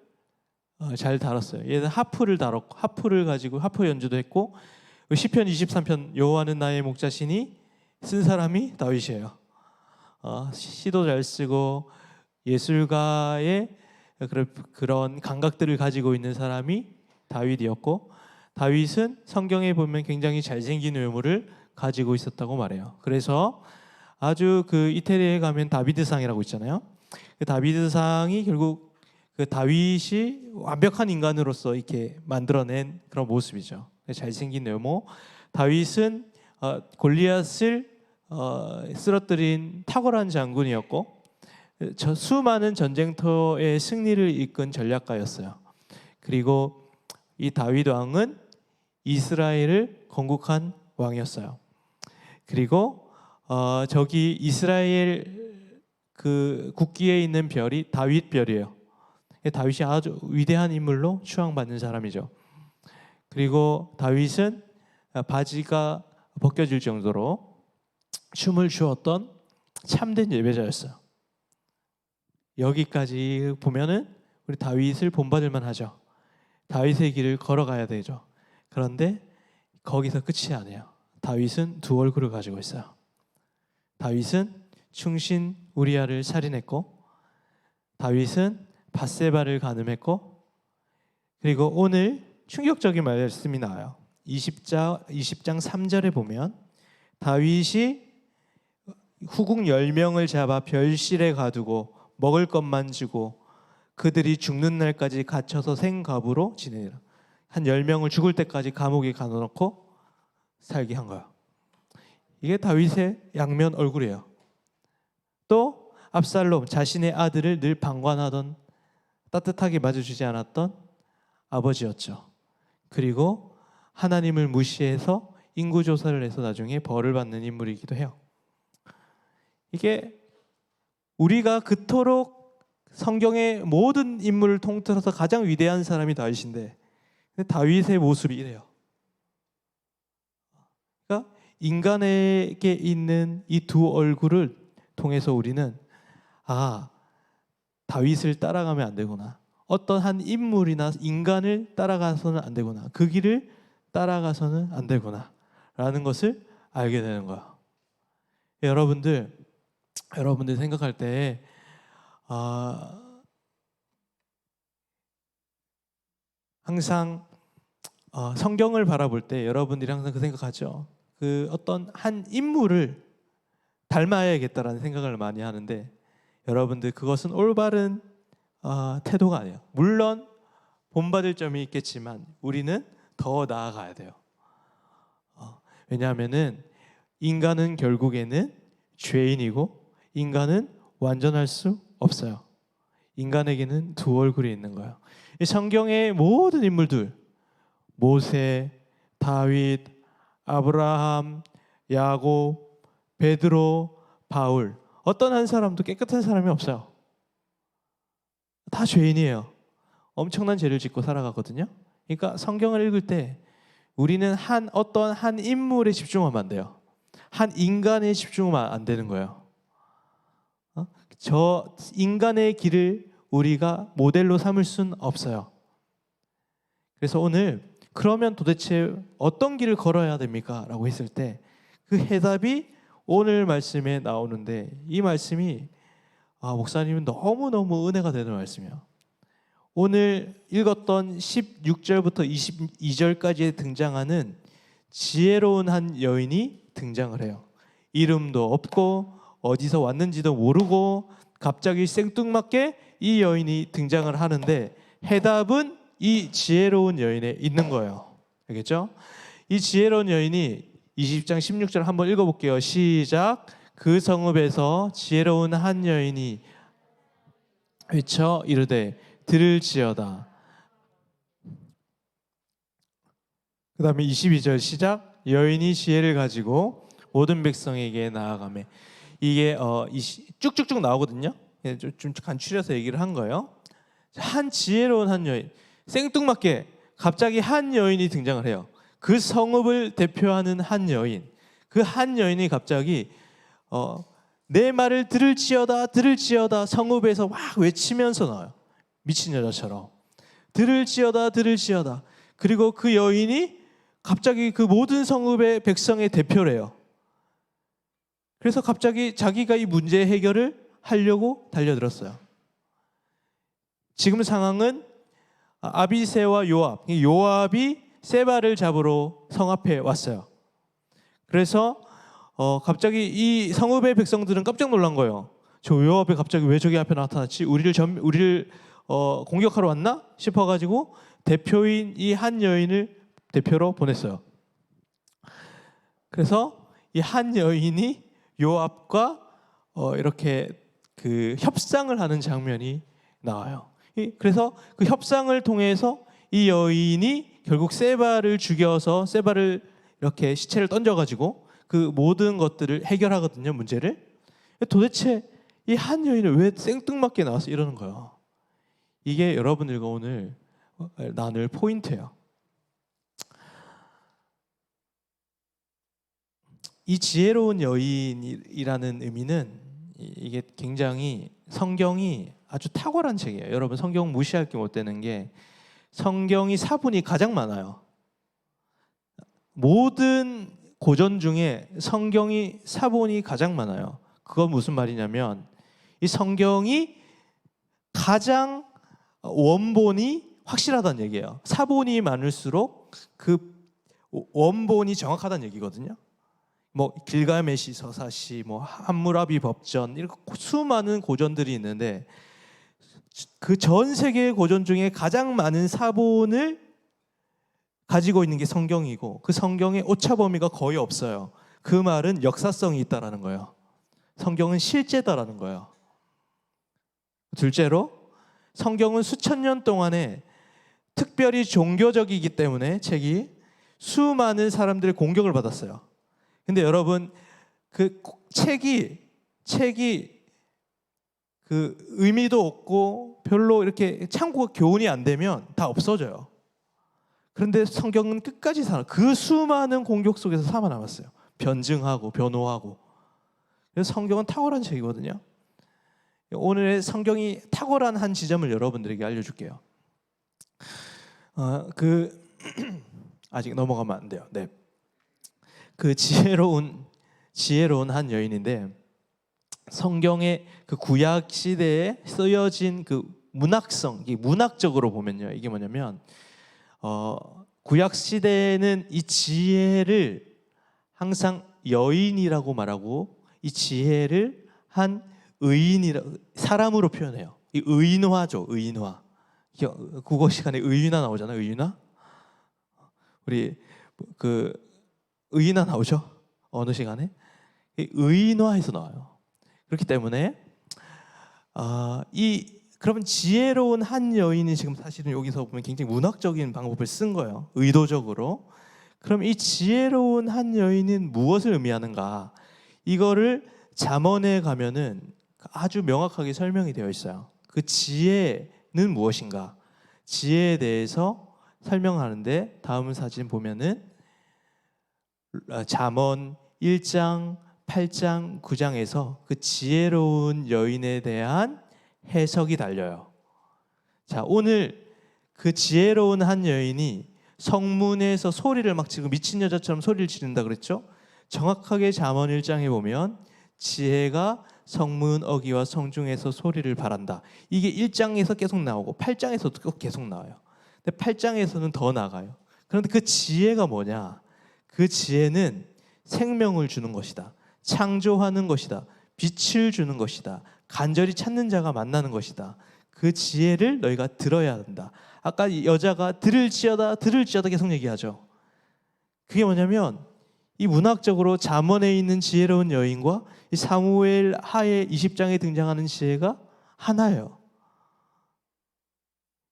잘 다뤘어요. 얘는 하프를 가지고 하프 연주도 했고 시편 23편 여호와는 나의 목자시니 쓴 사람이 다윗이에요. 시도 잘 쓰고 예술가의 그런 감각들을 가지고 있는 사람이 다윗이었고 다윗은 성경에 보면 굉장히 잘생긴 외모를 가지고 있었다고 말해요. 그래서 아주 그 이태리에 가면 다비드상이라고 있잖아요. 그 다비드상이 결국 그 다윗이 완벽한 인간으로서 이렇게 만들어낸 그런 모습이죠. 잘생긴 외모. 다윗은 골리앗을 쓰러뜨린 탁월한 장군이었고 수많은 전쟁터의 승리를 이끈 전략가였어요. 그리고 이 다윗 왕은 이스라엘을 건국한 왕이었어요. 그리고 저기 이스라엘 그 국기에 있는 별이 다윗 별이에요. 다윗이 아주 위대한 인물로 추앙받는 사람이죠. 그리고 다윗은 바지가 벗겨질 정도로 춤을 추었던 참된 예배자였어요. 여기까지 보면은 우리 다윗을 본받을 만하죠. 다윗의 길을 걸어가야 되죠. 그런데 거기서 끝이 아니에요. 다윗은 두 얼굴을 가지고 있어요. 다윗은 충신 우리아를 살인했고 다윗은 밧세바를 간음했고 그리고 오늘 충격적인 말씀이 나와요. 20장 3절에 보면 다윗이 후궁 10명을 잡아 별실에 가두고 먹을 것만 주고 그들이 죽는 날까지 갇혀서 생갑으로 지내라. 한 10명을 죽을 때까지 감옥에 가둬놓고 살게 한 거예요. 이게 다윗의 양면 얼굴이에요. 또 압살롬, 자신의 아들을 늘 방관하던 따뜻하게 맞아주지 않았던 아버지였죠. 그리고 하나님을 무시해서 인구조사를 해서 나중에 벌을 받는 인물이기도 해요. 이게 우리가 그토록 성경의 모든 인물을 통틀어서 가장 위대한 사람이 다윗인데 다윗의 모습이 이래요. 그러니까 인간에게 있는 이 두 얼굴을 통해서 우리는 아, 다윗을 따라가면 안 되구나. 어떤 한 인물이나 인간을 따라가서는 안 되구나. 그 길을 따라가서는 안 되구나. 라는 것을 알게 되는 거야. 여러분들 생각할 때 항상 성경을 바라볼 때 여러분들이 항상 그 생각하죠. 그 어떤 한 인물을 닮아야겠다라는 생각을 많이 하는데 여러분들 그것은 올바른 태도가 아니에요. 물론 본받을 점이 있겠지만 우리는 더 나아가야 돼요. 왜냐하면은 인간은 결국에는 죄인이고 인간은 완전할 수 없어요. 인간에게는 두 얼굴이 있는 거예요. 이 성경의 모든 인물들, 모세, 다윗, 아브라함, 야곱, 베드로, 바울, 어떤 한 사람도 깨끗한 사람이 없어요. 다 죄인이에요. 엄청난 죄를 짓고 살아가거든요. 그러니까 성경을 읽을 때 우리는 어떤 한 인물에 집중하면 안 돼요. 한 인간에 집중하면 안 되는 거예요. 저 인간의 길을 우리가 모델로 삼을 수는 없어요. 그래서 오늘 그러면 도대체 어떤 길을 걸어야 됩니까? 라고 했을 때 그 해답이 오늘 말씀에 나오는데 이 말씀이 목사님은 너무너무 은혜가 되는 말씀이에요. 오늘 읽었던 16절부터 22절까지에 등장하는 지혜로운 한 여인이 등장을 해요. 이름도 없고 어디서 왔는지도 모르고 갑자기 생뚱맞게 이 여인이 등장을 하는데 해답은 이 지혜로운 여인에 있는 거예요. 알겠죠? 이 지혜로운 여인이 20장 16절 한번 읽어볼게요. 시작. 그 성읍에서 지혜로운 한 여인이 외쳐 이르되 들을지어다. 그 다음에 22절 시작. 여인이 지혜를 가지고 모든 백성에게 나아가매. 이게 쭉쭉쭉 나오거든요. 좀 간추려서 얘기를 한 거예요. 한 지혜로운 한 여인, 생뚱맞게 갑자기 한 여인이 등장을 해요. 그 성읍을 대표하는 한 여인, 그 한 여인이 갑자기 내 말을 들을지어다 들을지어다 성읍에서 막 외치면서 나와요. 미친 여자처럼 들을지어다 들을지어다. 그리고 그 여인이 갑자기 그 모든 성읍의 백성의 대표래요. 그래서 갑자기 자기가 이 문제 해결을 하려고 달려들었어요. 지금 상황은 아비새와 요압이 세바를 잡으러 성 앞에 왔어요. 그래서 갑자기 이 성읍의 백성들은 깜짝 놀란 거예요. 저 요압이 갑자기 왜 저기 앞에 나타났지? 우리를 공격하러 왔나? 싶어가지고 대표인 이 한 여인을 대표로 보냈어요. 그래서 이 한 여인이 요압과 이렇게 그 협상을 하는 장면이 나와요. 그래서 그 협상을 통해서 이 여인이 결국 세바를 죽여서 세바를 이렇게 시체를 던져가지고 그 모든 것들을 해결하거든요. 문제를. 도대체 이 한 여인을 왜 생뚱맞게 나와서 이러는 거예요. 이게 여러분들과 오늘 나눌 포인트예요. 이 지혜로운 여인이라는 의미는 이게 굉장히 성경이 아주 탁월한 책이에요. 여러분 성경 무시할 게 못 되는 게 성경이 사본이 가장 많아요. 모든 고전 중에 성경이 사본이 가장 많아요. 그건 무슨 말이냐면 이 성경이 가장 원본이 확실하다는 얘기예요. 사본이 많을수록 그 원본이 정확하다는 얘기거든요. 뭐 길가메시 서사시, 뭐 함무라비 법전 이렇게 수많은 고전들이 있는데 그 전 세계의 고전 중에 가장 많은 사본을 가지고 있는 게 성경이고 그 성경에 오차 범위가 거의 없어요. 그 말은 역사성이 있다라는 거예요. 성경은 실제다라는 거예요. 둘째로 성경은 수천 년 동안에 특별히 종교적이기 때문에 책이 수많은 사람들의 공격을 받았어요. 근데 여러분 그 책이 그 의미도 없고 별로 이렇게 참고가 교훈이 안 되면 다 없어져요. 그런데 성경은 끝까지 그 수많은 공격 속에서 살아남았어요. 변증하고 변호하고. 그래서 성경은 탁월한 책이거든요. 오늘의 성경이 탁월한 한 지점을 여러분들에게 알려줄게요. 아직 넘어가면 안 돼요. 네. 그 지혜로운 한 여인인데 성경의 그 구약 시대에 쓰여진 그 문학성, 이 문학적으로 보면요, 이게 뭐냐면 구약 시대에는 이 지혜를 항상 여인이라고 말하고 이 지혜를 한 의인이라 사람으로 표현해요. 이 의인화죠, 의인화. 국어 시간에 의인화 나오잖아요, 의인화. 우리 그 의인화 나오죠, 어느 시간에? 이 의인화해서 나와요. 그렇기 때문에 그러면 지혜로운 한 여인이 지금 사실은 여기서 보면 굉장히 문학적인 방법을 쓴 거예요, 의도적으로. 그럼 이 지혜로운 한 여인은 무엇을 의미하는가? 이거를 잠언에 가면은 아주 명확하게 설명이 되어 있어요. 그 지혜는 무엇인가? 지혜에 대해서 설명하는데 다음 사진 보면은 잠언 1장, 8장, 9장에서 그 지혜로운 여인에 대한 해석이 달려요. 자, 오늘 그 지혜로운 한 여인이 성문에서 소리를 막 지금 미친 여자처럼 소리를 지른다 그랬죠? 정확하게 잠언 1장에 보면 지혜가 성문 어귀와 성중에서 소리를 바란다. 이게 1장에서 계속 나오고 8장에서도 계속 나와요. 근데 8장에서는 더 나가요. 그런데 그 지혜가 뭐냐? 그 지혜는 생명을 주는 것이다. 창조하는 것이다. 빛을 주는 것이다. 간절히 찾는 자가 만나는 것이다. 그 지혜를 너희가 들어야 한다. 아까 여자가 들을지어다 계속 얘기하죠. 그게 뭐냐면 이 문학적으로 잠언에 있는 지혜로운 여인과 이 사무엘 하의 20장에 등장하는 지혜가 하나예요.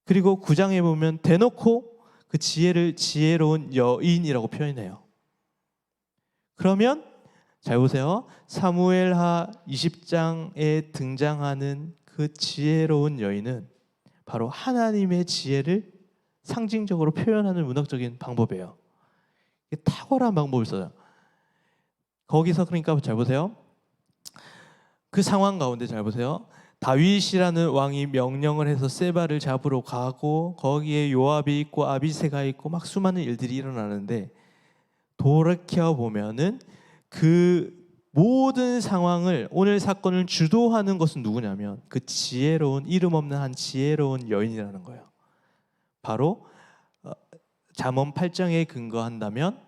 그리고 9장에 보면 대놓고 그 지혜를 지혜로운 여인이라고 표현해요. 그러면 잘 보세요. 사무엘하 20장에 등장하는 그 지혜로운 여인은 바로 하나님의 지혜를 상징적으로 표현하는 문학적인 방법이에요. 탁월한 방법을 써요. 거기서 그러니까 잘 보세요. 그 상황 가운데 잘 보세요. 다윗이라는 왕이 명령을 해서 세바를 잡으러 가고 거기에 요압이 있고 아비새가 있고 막 수많은 일들이 일어나는데 돌이켜 보면은 그 모든 상황을 오늘 사건을 주도하는 것은 누구냐면 그 지혜로운 이름 없는 한 지혜로운 여인이라는 거예요. 바로 잠언 8장에 근거한다면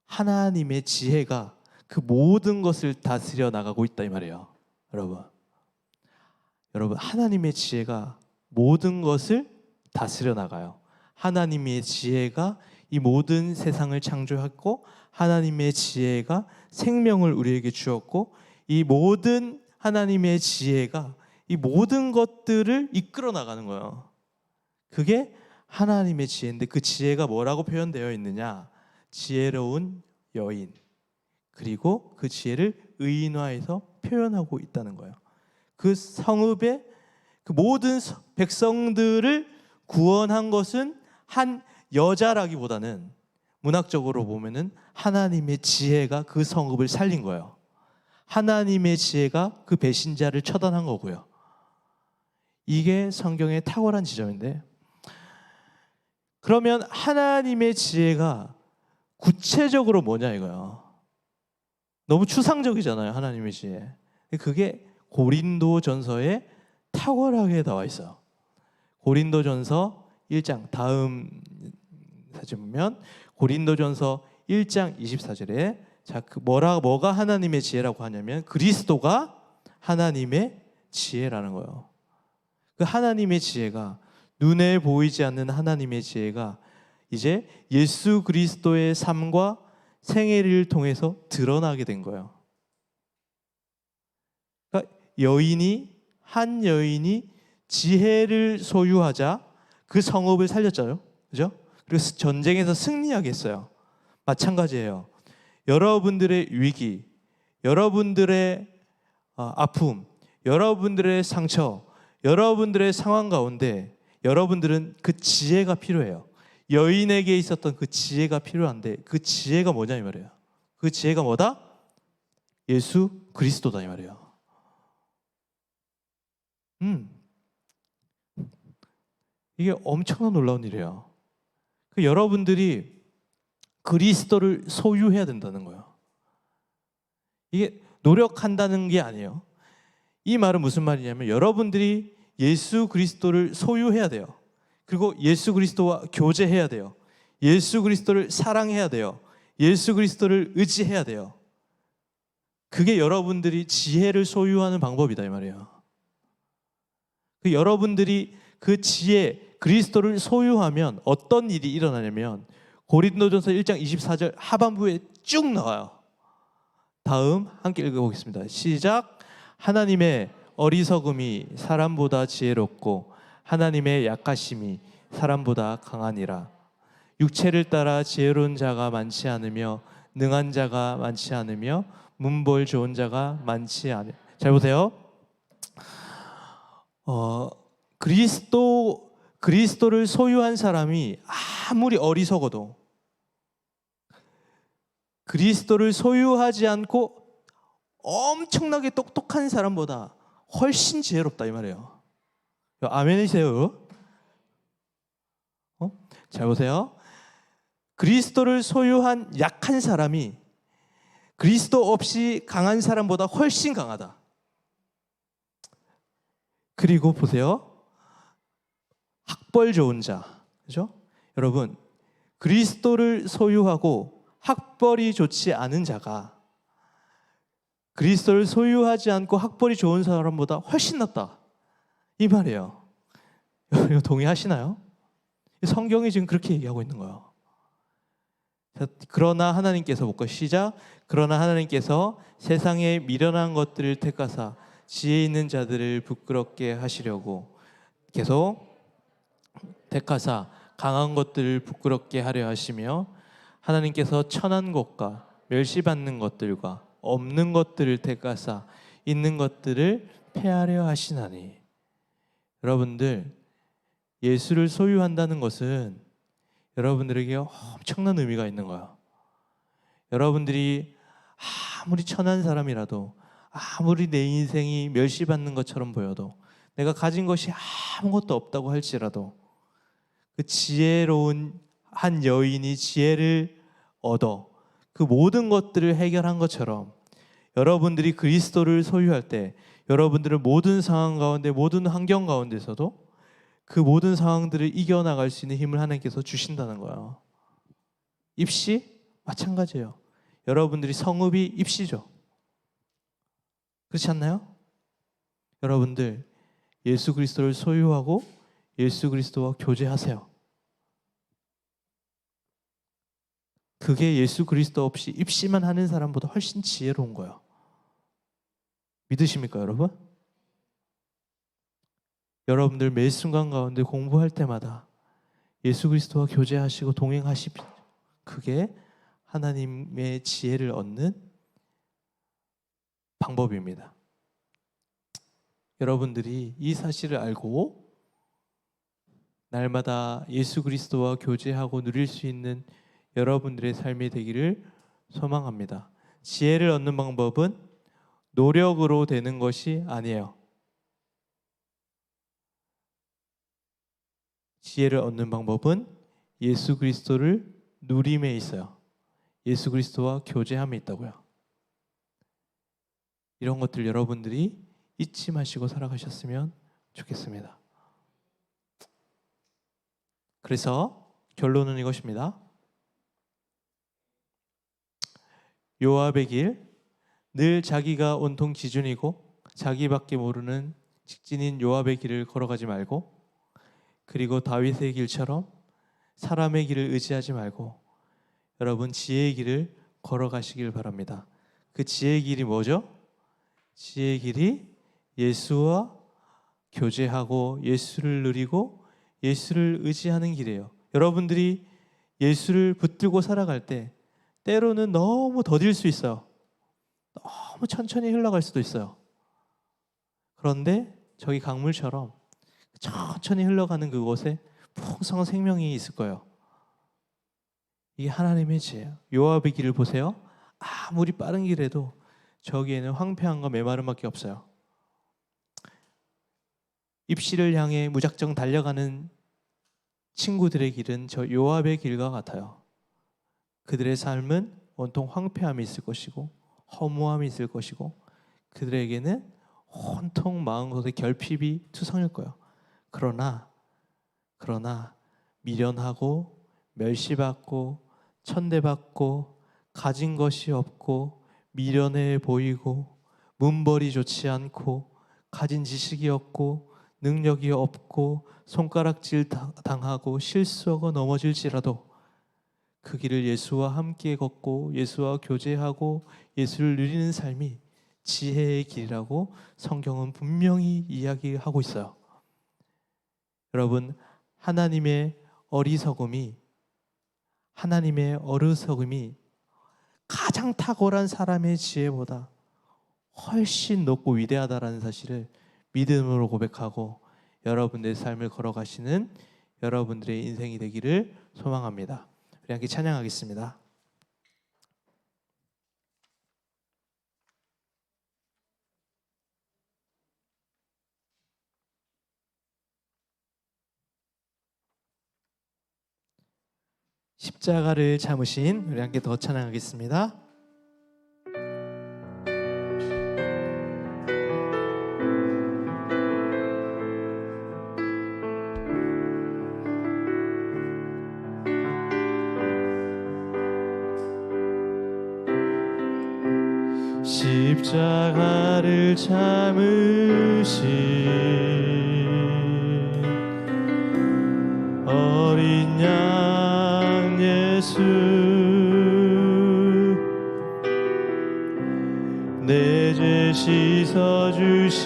하나님의 지혜가 그 모든 것을 다스려 나가고 있다 이 말이에요. 여러분 하나님의 지혜가 모든 것을 다스려 나가요. 하나님의 지혜가 이 모든 세상을 창조했고 하나님의 지혜가 생명을 우리에게 주었고 이 모든 하나님의 지혜가 이 모든 것들을 이끌어 나가는 거예요. 그게 하나님의 지혜인데 그 지혜가 뭐라고 표현되어 있느냐? 지혜로운 여인. 그리고 그 지혜를 의인화해서 표현하고 있다는 거예요. 그 성읍의 그 모든 백성들을 구원한 것은 한 여자라기보다는 문학적으로 보면은 하나님의 지혜가 그 성읍을 살린 거예요. 하나님의 지혜가 그 배신자를 처단한 거고요. 이게 성경의 탁월한 지점인데, 그러면 하나님의 지혜가 구체적으로 뭐냐 이거요. 너무 추상적이잖아요, 하나님의 지혜. 그게 고린도전서에 탁월하게 나와 있어요. 고린도전서 1장 다음 사진 보면 고린도전서 1장 24절에 자, 뭐가 하나님의 지혜라고 하냐면 그리스도가 하나님의 지혜라는 거예요. 그 하나님의 지혜가 눈에 보이지 않는 하나님의 지혜가 이제 예수 그리스도의 삶과 생애를 통해서 드러나게 된 거예요. 그러니까 한 여인이 지혜를 소유하자 그 성읍을 살렸잖아요. 그죠? 그래서 전쟁에서 승리하게 했어요. 마찬가지예요. 여러분들의 위기, 여러분들의 아픔, 여러분들의 상처, 여러분들의 상황 가운데 여러분들은 그 지혜가 필요해요. 여인에게 있었던 그 지혜가 필요한데 그 지혜가 뭐냐 이 말이에요. 그 지혜가 뭐다? 예수 그리스도다 이 말이에요. 이게 엄청난 놀라운 일이에요. 여러분들이 그리스도를 소유해야 된다는 거예요. 이게 노력한다는 게 아니에요. 이 말은 무슨 말이냐면 여러분들이 예수 그리스도를 소유해야 돼요. 그리고 예수 그리스도와 교제해야 돼요. 예수 그리스도를 사랑해야 돼요. 예수 그리스도를 의지해야 돼요. 그게 여러분들이 지혜를 소유하는 방법이다 이 말이에요. 여러분들이 그 지혜 그리스도를 소유하면 어떤 일이 일어나냐면 고린도전서 1장 24절 하반부에 쭉 나와요. 다음 함께 읽어보겠습니다. 시작. 하나님의 어리석음이 사람보다 지혜롭고 하나님의 약하심이 사람보다 강하니라. 육체를 따라 지혜로운 자가 많지 않으며 능한 자가 많지 않으며 문벌 좋은 자가 많지 않으. 잘 보세요. 그리스도를 소유한 사람이 아무리 어리석어도 그리스도를 소유하지 않고 엄청나게 똑똑한 사람보다 훨씬 지혜롭다 이 말이에요. 아멘이세요? 잘 보세요. 그리스도를 소유한 약한 사람이 그리스도 없이 강한 사람보다 훨씬 강하다. 그리고 보세요. 학벌 좋은 자, 그죠? 여러분, 그리스도를 소유하고 학벌이 좋지 않은 자가 그리스도를 소유하지 않고 학벌이 좋은 사람보다 훨씬 낫다. 이 말이에요. 이거 동의하시나요? 성경이 지금 그렇게 얘기하고 있는 거예요. 그러나 하나님께서 볼까요? 시작. 그러나 하나님께서 세상에 미련한 것들을 택하사 지혜 있는 자들을 부끄럽게 하시려고 계속 택하사 강한 것들을 부끄럽게 하려 하시며 하나님께서 천한 것과 멸시받는 것들과 없는 것들을 택하사 있는 것들을 폐하려 하시나니. 여러분들, 예수를 소유한다는 것은 여러분들에게 엄청난 의미가 있는 거예요. 여러분들이 아무리 천한 사람이라도 아무리 내 인생이 멸시받는 것처럼 보여도 내가 가진 것이 아무것도 없다고 할지라도 그 지혜로운 한 여인이 지혜를 얻어 그 모든 것들을 해결한 것처럼 여러분들이 그리스도를 소유할 때 여러분들은 모든 상황 가운데 모든 환경 가운데서도 그 모든 상황들을 이겨나갈 수 있는 힘을 하나님께서 주신다는 거예요. 입시? 마찬가지예요. 여러분들이 성읍이 입시죠. 그렇지 않나요? 여러분들 예수 그리스도를 소유하고 예수 그리스도와 교제하세요. 그게 예수 그리스도 없이 입시만 하는 사람보다 훨씬 지혜로운 거예요. 믿으십니까, 여러분? 여러분들 매 순간 가운데 공부할 때마다 예수 그리스도와 교제하시고 동행하십시오. 그게 하나님의 지혜를 얻는 방법입니다. 여러분들이 이 사실을 알고 날마다 예수 그리스도와 교제하고 누릴 수 있는 여러분들의 삶이 되기를 소망합니다. 지혜를 얻는 방법은 노력으로 되는 것이 아니에요. 지혜를 얻는 방법은 예수 그리스도를 누림에 있어요. 예수 그리스도와 교제함에 있다고요. 이런 것들 여러분들이 잊지 마시고 살아가셨으면 좋겠습니다. 그래서 결론은 이것입니다. 요압의 길, 늘 자기가 온통 기준이고 자기밖에 모르는 직진인 요압의 길을 걸어가지 말고, 그리고 다윗의 길처럼 사람의 길을 의지하지 말고 여러분 지혜의 길을 걸어가시길 바랍니다. 그 지혜의 길이 뭐죠? 지혜의 길이 예수와 교제하고 예수를 누리고 예수를 의지하는 길이에요. 여러분들이 예수를 붙들고 살아갈 때 때로는 너무 더딜 수 있어요. 너무 천천히 흘러갈 수도 있어요. 그런데 저기 강물처럼 천천히 흘러가는 그곳에 풍성한 생명이 있을 거예요. 이게 하나님의 지혜예요. 요압의 길을 보세요. 아무리 빠른 길에도 저기에는 황폐함과 메마름밖에 없어요. 입시를 향해 무작정 달려가는 친구들의 길은 저 요압의 길과 같아요. 그들의 삶은 온통 황폐함이 있을 것이고 허무함이 있을 것이고 그들에게는 온통 마음속에 결핍이 투성일 거예요. 그러나 미련하고 멸시받고 천대받고 가진 것이 없고 미련해 보이고 문벌이 좋지 않고 가진 지식이 없고 능력이 없고 손가락질 당하고 실수하고 넘어질지라도 그 길을 예수와 함께 걷고 예수와 교제하고 예수를 누리는 삶이 지혜의 길이라고 성경은 분명히 이야기하고 있어요. 여러분, 하나님의 어리석음이 가장 탁월한 사람의 지혜보다 훨씬 높고 위대하다라는 사실을 믿음으로 고백하고 여러분들의 삶을 걸어가시는 여러분들의 인생이 되기를 소망합니다. 우리 함께 찬양하겠습니다. 십자가를 참으신 우리 함께 더 찬양하겠습니다. 십자가를 참으신 어린 양 예수 내 죄 씻어주시고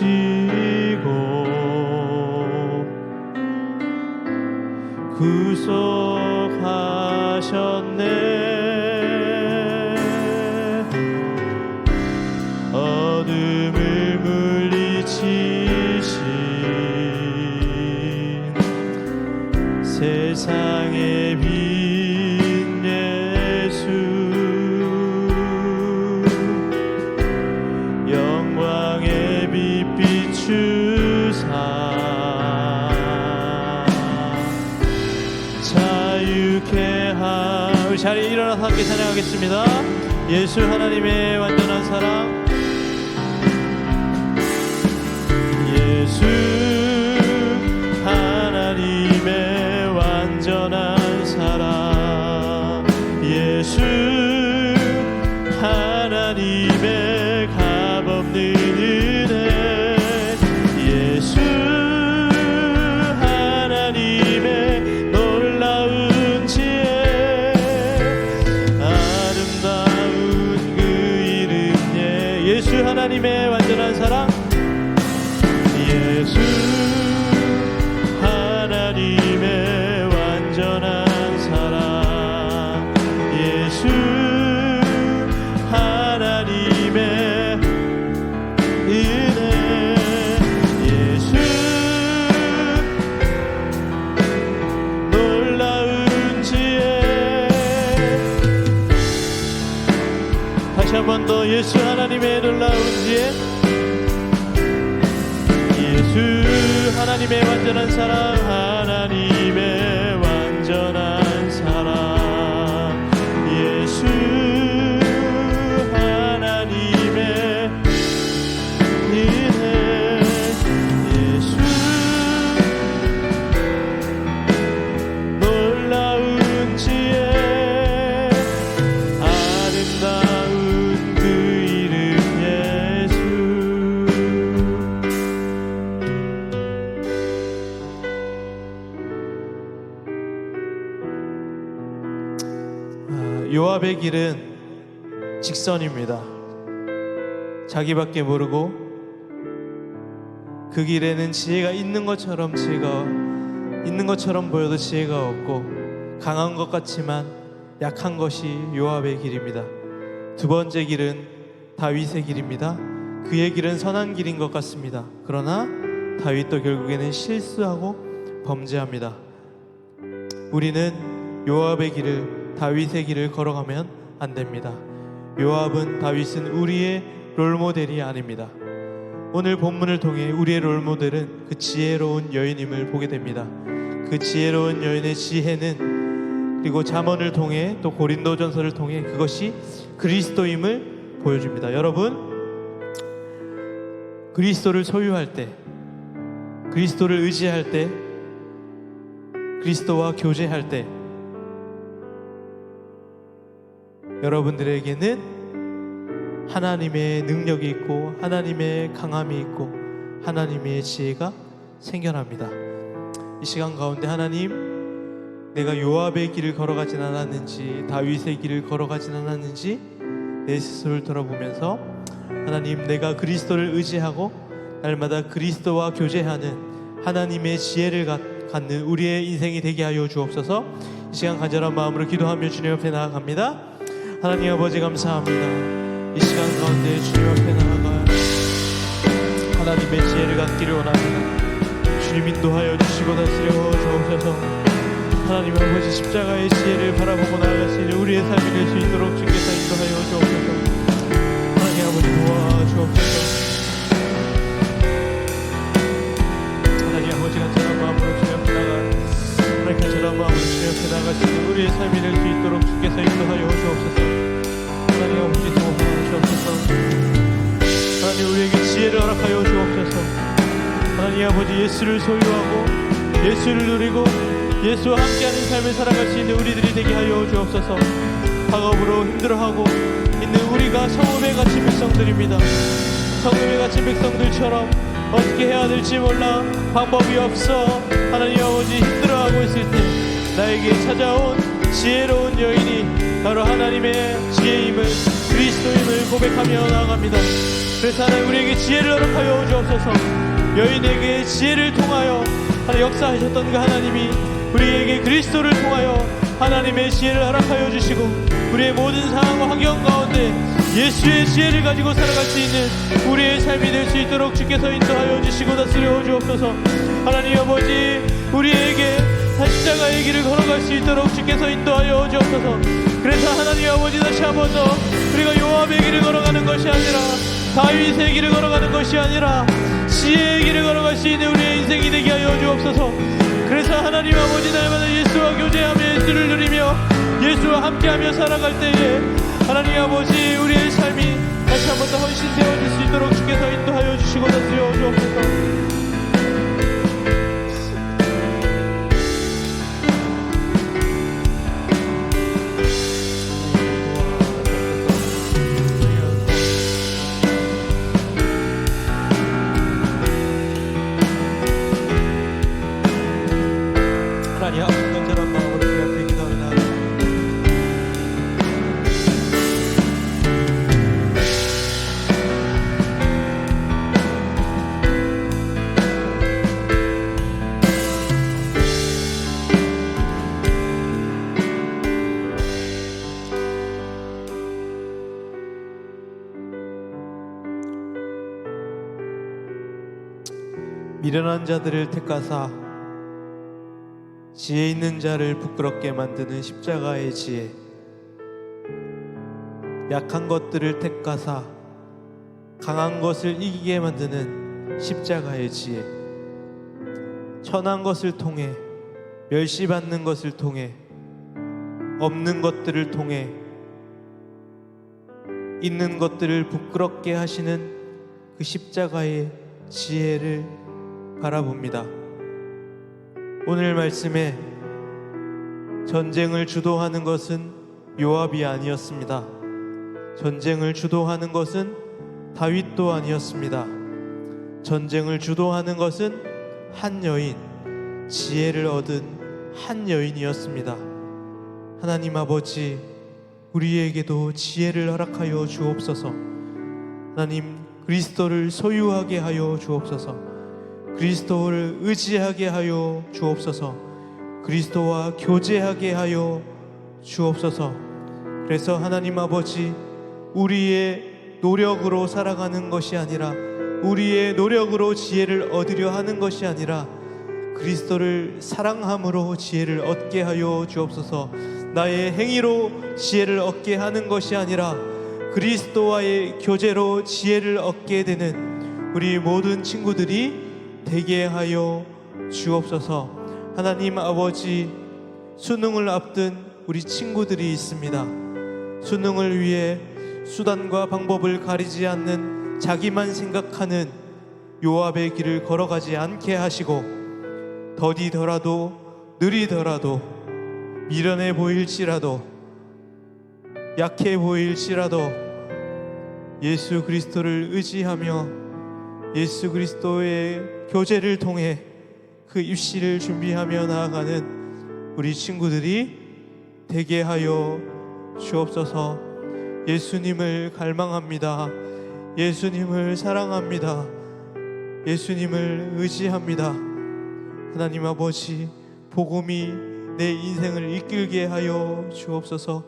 구속하셨네. 어둠을 물리치신 세상의 빛 예수 영광의 빛 비추사 자유케 하오. 자리에 일어나서 함께 찬양하겠습니다. 예수 하나님의 완전한 사랑, 예수 하나님의 완전한 사랑, 예수 하나님의 값없는 은혜, 예수 하나님의 놀라운 지혜, 아름다운 그 이름 예수 하나님의 완전한 사랑, 예수 하나님의 완전한 사랑, 예수 하나님의 은혜, 예수 놀라운 지혜. 다시 한 번 더 예수 하나님의 놀라운 지혜, 예수 하나님의 완전한 사랑, 하나님의 완전한 사랑, 예수 하나님의 은혜, 예수 놀라운 지혜, 아름다운 그 이름 예수. 요압의 길은 직선입니다. 자기밖에 모르고 그 길에는 지혜가 있는 것처럼 보여도 지혜가 없고 강한 것 같지만 약한 것이 요압의 길입니다. 두 번째 길은 다윗의 길입니다. 그의 길은 선한 길인 것 같습니다. 그러나 다윗도 결국에는 실수하고 범죄합니다. 우리는 요압의 길을, 다윗의 길을 걸어가면 안 됩니다. 요압은, 다윗은 우리의 롤모델이 아닙니다. 오늘 본문을 통해 우리의 롤모델은 그 지혜로운 여인임을 보게 됩니다. 그 지혜로운 여인의 지혜는 그리고 잠언을 통해 또 고린도전서를 통해 그것이 그리스도임을 보여줍니다. 여러분, 그리스도를 소유할 때, 그리스도를 의지할 때, 그리스도와 교제할 때 여러분들에게는 하나님의 능력이 있고 하나님의 강함이 있고 하나님의 지혜가 생겨납니다. 이 시간 가운데 하나님, 내가 요압의 길을 걸어가진 않았는지 다윗의 길을 걸어가진 않았는지 내 스스로를 돌아보면서 하나님, 내가 그리스도를 의지하고 날마다 그리스도와 교제하는 하나님의 지혜를 갖는 우리의 인생이 되게 하여 주옵소서. 이 시간 간절한 마음으로 기도하며 주님 앞에 나아갑니다. 하나님 아버지 감사합니다. 이 시간 가운데 주님 앞에 나아가 하나님의 지혜를 갖기를 원합니다. 주님 인도하여 주시고 다스려 주옵소서. 하나님 아버지, 십자가의 지혜를 바라보고 나아갈 수 있는 우리의 삶이 될 수 있도록 주께서 인도하여 주옵소서. 하나님 아버지 도와주옵소서. 하나님 아버지, 간절한 마음으로 주님 앞에 나가 하나님 간절한 마음으로 주님 앞에 나갈 수 있는 우리의 삶이 될 수 있도록 주께서 인도하여 주옵소서. 하나님 아버지 도와주옵소서. 하나님 우리에게 지혜를 허락하여 주옵소서. 하나님 아버지, 예수를 소유하고 예수를 누리고 예수와 함께하는 삶을 살아갈 수 있는 우리들이 되게 하여 주옵소서. 학업으로 힘들어하고 있는 우리가 성읍에 갇힌 백성들입니다. 성읍에 갇힌 백성들처럼 어떻게 해야 될지 몰라 방법이 없어 하나님 아버지 힘들어하고 있을 때 나에게 찾아온 지혜로운 여인이 바로 하나님의 지혜임을, 그리스도임을 고백하며 나아갑니다. 그래서 하나님 우리에게 지혜를 허락하여 주옵소서. 여인에게 지혜를 통하여 하나님 역사하셨던 그 하나님이 우리에게 그리스도를 통하여 하나님의 지혜를 허락하여 주시고 우리의 모든 상황과 환경 가운데 예수의 지혜를 가지고 살아갈 수 있는 우리의 삶이 될 수 있도록 주께서 인도하여 주시고 다스려 주옵소서. 하나님 아버지, 우리에게 십자가의 길을 걸어갈 수 있도록 주께서 인도하여 주옵소서. 그래서 하나님 아버지, 다시 한 번 더 우리가 요압의 길을 걸어가는 것이 아니라 다윗의 길을 걸어가는 것이 아니라 지혜의 길을 걸어갈 수 있는 우리의 인생이 되게 하여 주옵소서. 그래서 하나님 아버지, 날마다 예수와 교제하며 예수를 누리며 예수와 함께하며 살아갈 때에 하나님 아버지, 우리의 삶이 다시 한 번 더 헌신 되어질 수 있도록 주께서 인도하여 주시고 다스려 주옵소서. 하나님 아버지, 간절한 마음으로 그 앞에 기도하나 미련한 자들을 택하사 지혜 있는 자를 부끄럽게 만드는 십자가의 지혜, 약한 것들을 택하사 강한 것을 이기게 만드는 십자가의 지혜, 천한 것을 통해 멸시받는 것을 통해 없는 것들을 통해 있는 것들을 부끄럽게 하시는 그 십자가의 지혜를 바라봅니다. 오늘 말씀에 전쟁을 주도하는 것은 요압이 아니었습니다. 전쟁을 주도하는 것은 다윗도 아니었습니다. 전쟁을 주도하는 것은 한 여인, 지혜를 얻은 한 여인이었습니다. 하나님 아버지, 우리에게도 지혜를 허락하여 주옵소서. 하나님, 그리스도를 소유하게 하여 주옵소서. 그리스도를 의지하게 하여 주옵소서. 그리스도와 교제하게 하여 주옵소서. 그래서 하나님 아버지, 우리의 노력으로 살아가는 것이 아니라, 우리의 노력으로 지혜를 얻으려 하는 것이 아니라 그리스도를 사랑함으로 지혜를 얻게 하여 주옵소서. 나의 행위로 지혜를 얻게 하는 것이 아니라 그리스도와의 교제로 지혜를 얻게 되는 우리 모든 친구들이 되게 하여 주옵소서. 하나님 아버지, 수능을 앞둔 우리 친구들이 있습니다. 수능을 위해 수단과 방법을 가리지 않는 자기만 생각하는 요압의 길을 걸어가지 않게 하시고, 더디더라도 느리더라도 미련해 보일지라도 약해 보일지라도 예수 그리스도를 의지하며 예수 그리스도의 교제를 통해 그 입시를 준비하며 나아가는 우리 친구들이 되게 하여 주옵소서. 예수님을 갈망합니다. 예수님을 사랑합니다. 예수님을 의지합니다. 하나님 아버지, 복음이 내 인생을 이끌게 하여 주옵소서.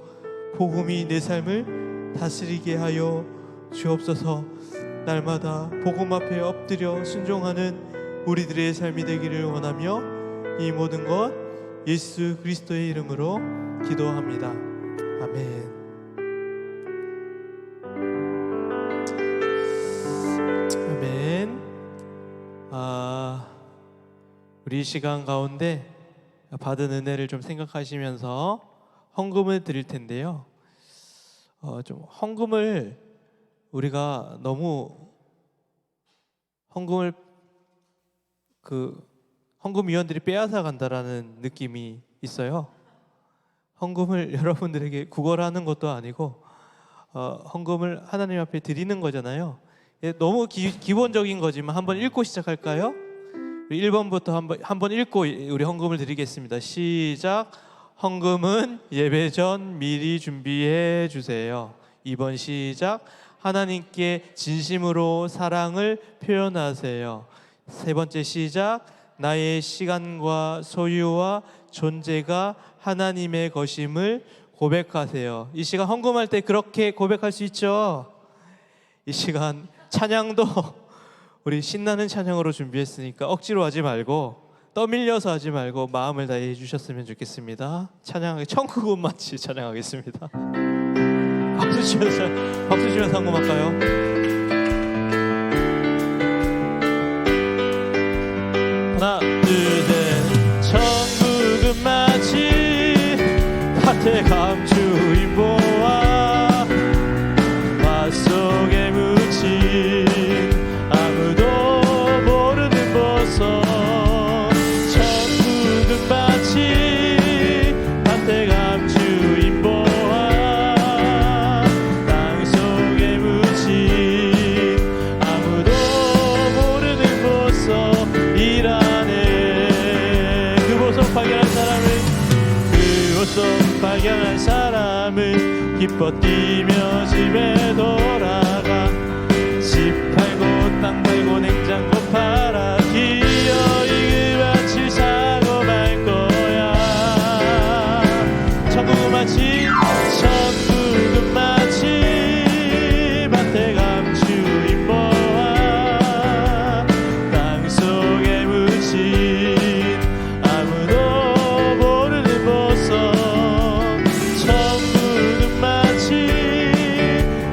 복음이 내 삶을 다스리게 하여 주옵소서. 날마다 복음 앞에 엎드려 순종하는 우리들의 삶이 되기를 원하며 이 모든 것 예수 그리스도의 이름으로 기도합니다. 아멘. 아멘. 우리 시간 가운데 받은 은혜를 좀 생각하시면서 헌금을 드릴 텐데요. 좀 헌금을 우리가 너무 헌금을 헌금위원들이 빼앗아 간다라는 느낌이 있어요. 헌금을 여러분들에게 구걸하는 것도 아니고 헌금을 하나님 앞에 드리는 거잖아요. 너무 기본적인 거지만 한번 읽고 시작할까요? 1번부터 한번 읽고 우리 헌금을 드리겠습니다. 시작. 헌금은 예배 전 미리 준비해 주세요. 2번 시작. 하나님께 진심으로 사랑을 표현하세요. 3번째 시작. 나의 시간과 소유와 존재가 하나님의 것임을 고백하세요. 이 시간 헌금할 때 그렇게 고백할 수 있죠? 이 시간 찬양도 우리 신나는 찬양으로 준비했으니까 억지로 하지 말고 떠밀려서 하지 말고 마음을 다해 주셨으면 좋겠습니다. 찬양하게 천국은 마치 찬양하겠습니다. 박수 치면서 헌금할까요? 하나 둘 셋. 천국은 마치 밭에 감추인 보아 밭 속에 묻힌 아무도 모르는 보석. 천국은 마치 밭에 감추인 보아 땅 속에 묻힌 아무도 모르는 보석이라네. 그 보석 발견한 사람은 기뻐 뛰며 집에 돌아가 집 팔고 땅 팔고 냉장고 팔아 기어이 그 밭을 사고 말 거야. 천국은 마치 밭에 감추인 보아 땅 속에 묻힌 아무도 모르는 보석. 천국은 마치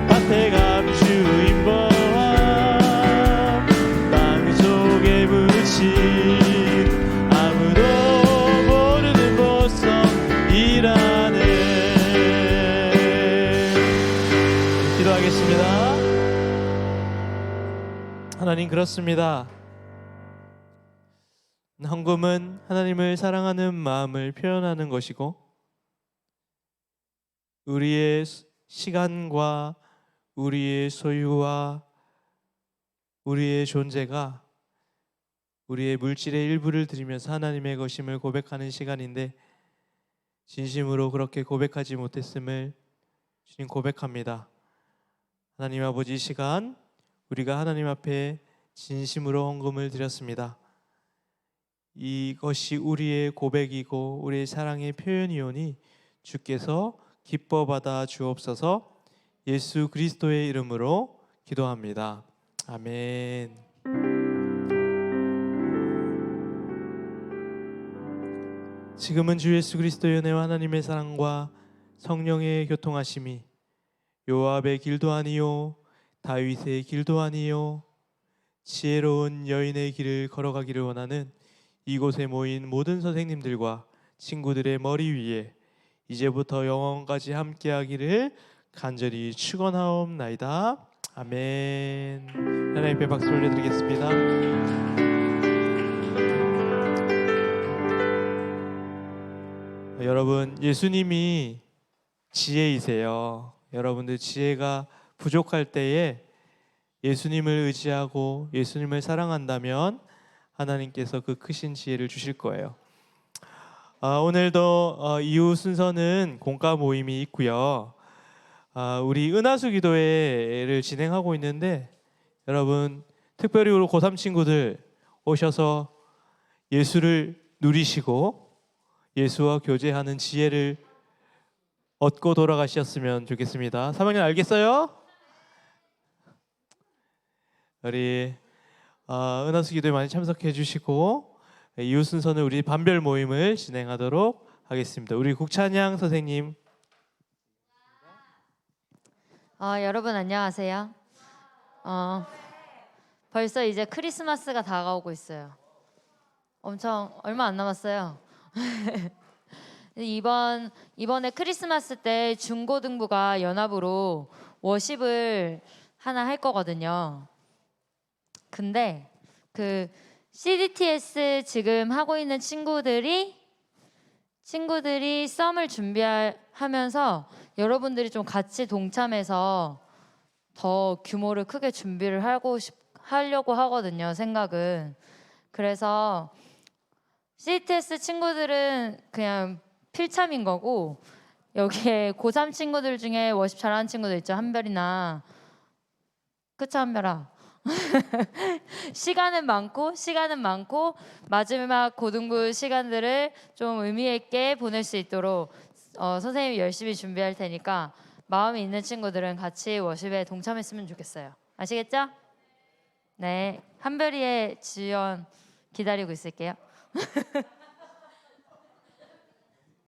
밭에 감추인 보아 땅 속에 묻힌 아무도 모르는 보석이라네. 기도하겠습니다. 하나님, 그렇습니다. 헌금은 하나님을 사랑하는 마음을 표현하는 것이고 우리의 시간과 우리의 소유와 우리의 존재가 우리의 물질의 일부를 드리면서 하나님의 것임을 고백하는 시간인데 진심으로 그렇게 고백하지 못했음을 주님 고백합니다. 하나님 아버지, 이 시간 우리가 하나님 앞에 진심으로 헌금을 드렸습니다. 이것이 우리의 고백이고 우리의 사랑의 표현이오니 주께서 기뻐 받아 주옵소서. 예수 그리스도의 이름으로 기도합니다. 아멘. 지금은 주 예수 그리스도의 은혜와 하나님의 사랑과 성령의 교통하심이 요압의 길도 아니요 다윗의 길도 아니요 지혜로운 여인의 길을 걸어가기를 원하는 이곳에 모인 모든 선생님들과 친구들의 머리 위에 이제부터 영원까지 함께하기를 간절히 축원하옵나이다. 아멘. 하나님 앞에 박수 올려드리겠습니다. 여러분, 예수님이 지혜이세요. 여러분들 지혜가 부족할 때에 예수님을 의지하고 예수님을 사랑한다면 하나님께서 그 크신 지혜를 주실 거예요. 오늘도 이후 순서는 공과 모임이 있고요. 우리 은하수 기도회를 진행하고 있는데 여러분 특별히 우리 고3 친구들 오셔서 예수를 누리시고 예수와 교제하는 지혜를 얻고 돌아가셨으면 좋겠습니다. 3학년 알겠어요? 우리 은하수 기도에 많이 참석해 주시고 이후 순서는 우리 반별 모임을 진행하도록 하겠습니다. 우리 국찬양 선생님. 여러분 안녕하세요. 벌써 이제 크리스마스가 다가오고 있어요. 엄청 얼마 안 남았어요. 이번에 크리스마스 때 중고등부가 연합으로 워십을 하나 할 거거든요. 근데 그 CDTS 지금 하고 있는 친구들이 썸을 준비하면서 여러분들이 좀 같이 동참해서 더 규모를 크게 준비를 하려고 하거든요. 생각은. 그래서 CDTS 친구들은 그냥 필참인 거고 여기에 고3 친구들 중에 워십 잘하는 친구들 있죠. 한별이나 그쵸 한별아. 시간은 많고 마지막 고등부 시간들을 좀 의미 있게 보낼 수 있도록 선생님이 열심히 준비할 테니까 마음이 있는 친구들은 같이 워십에 동참했으면 좋겠어요. 아시겠죠? 네, 한별이의 지원 기다리고 있을게요.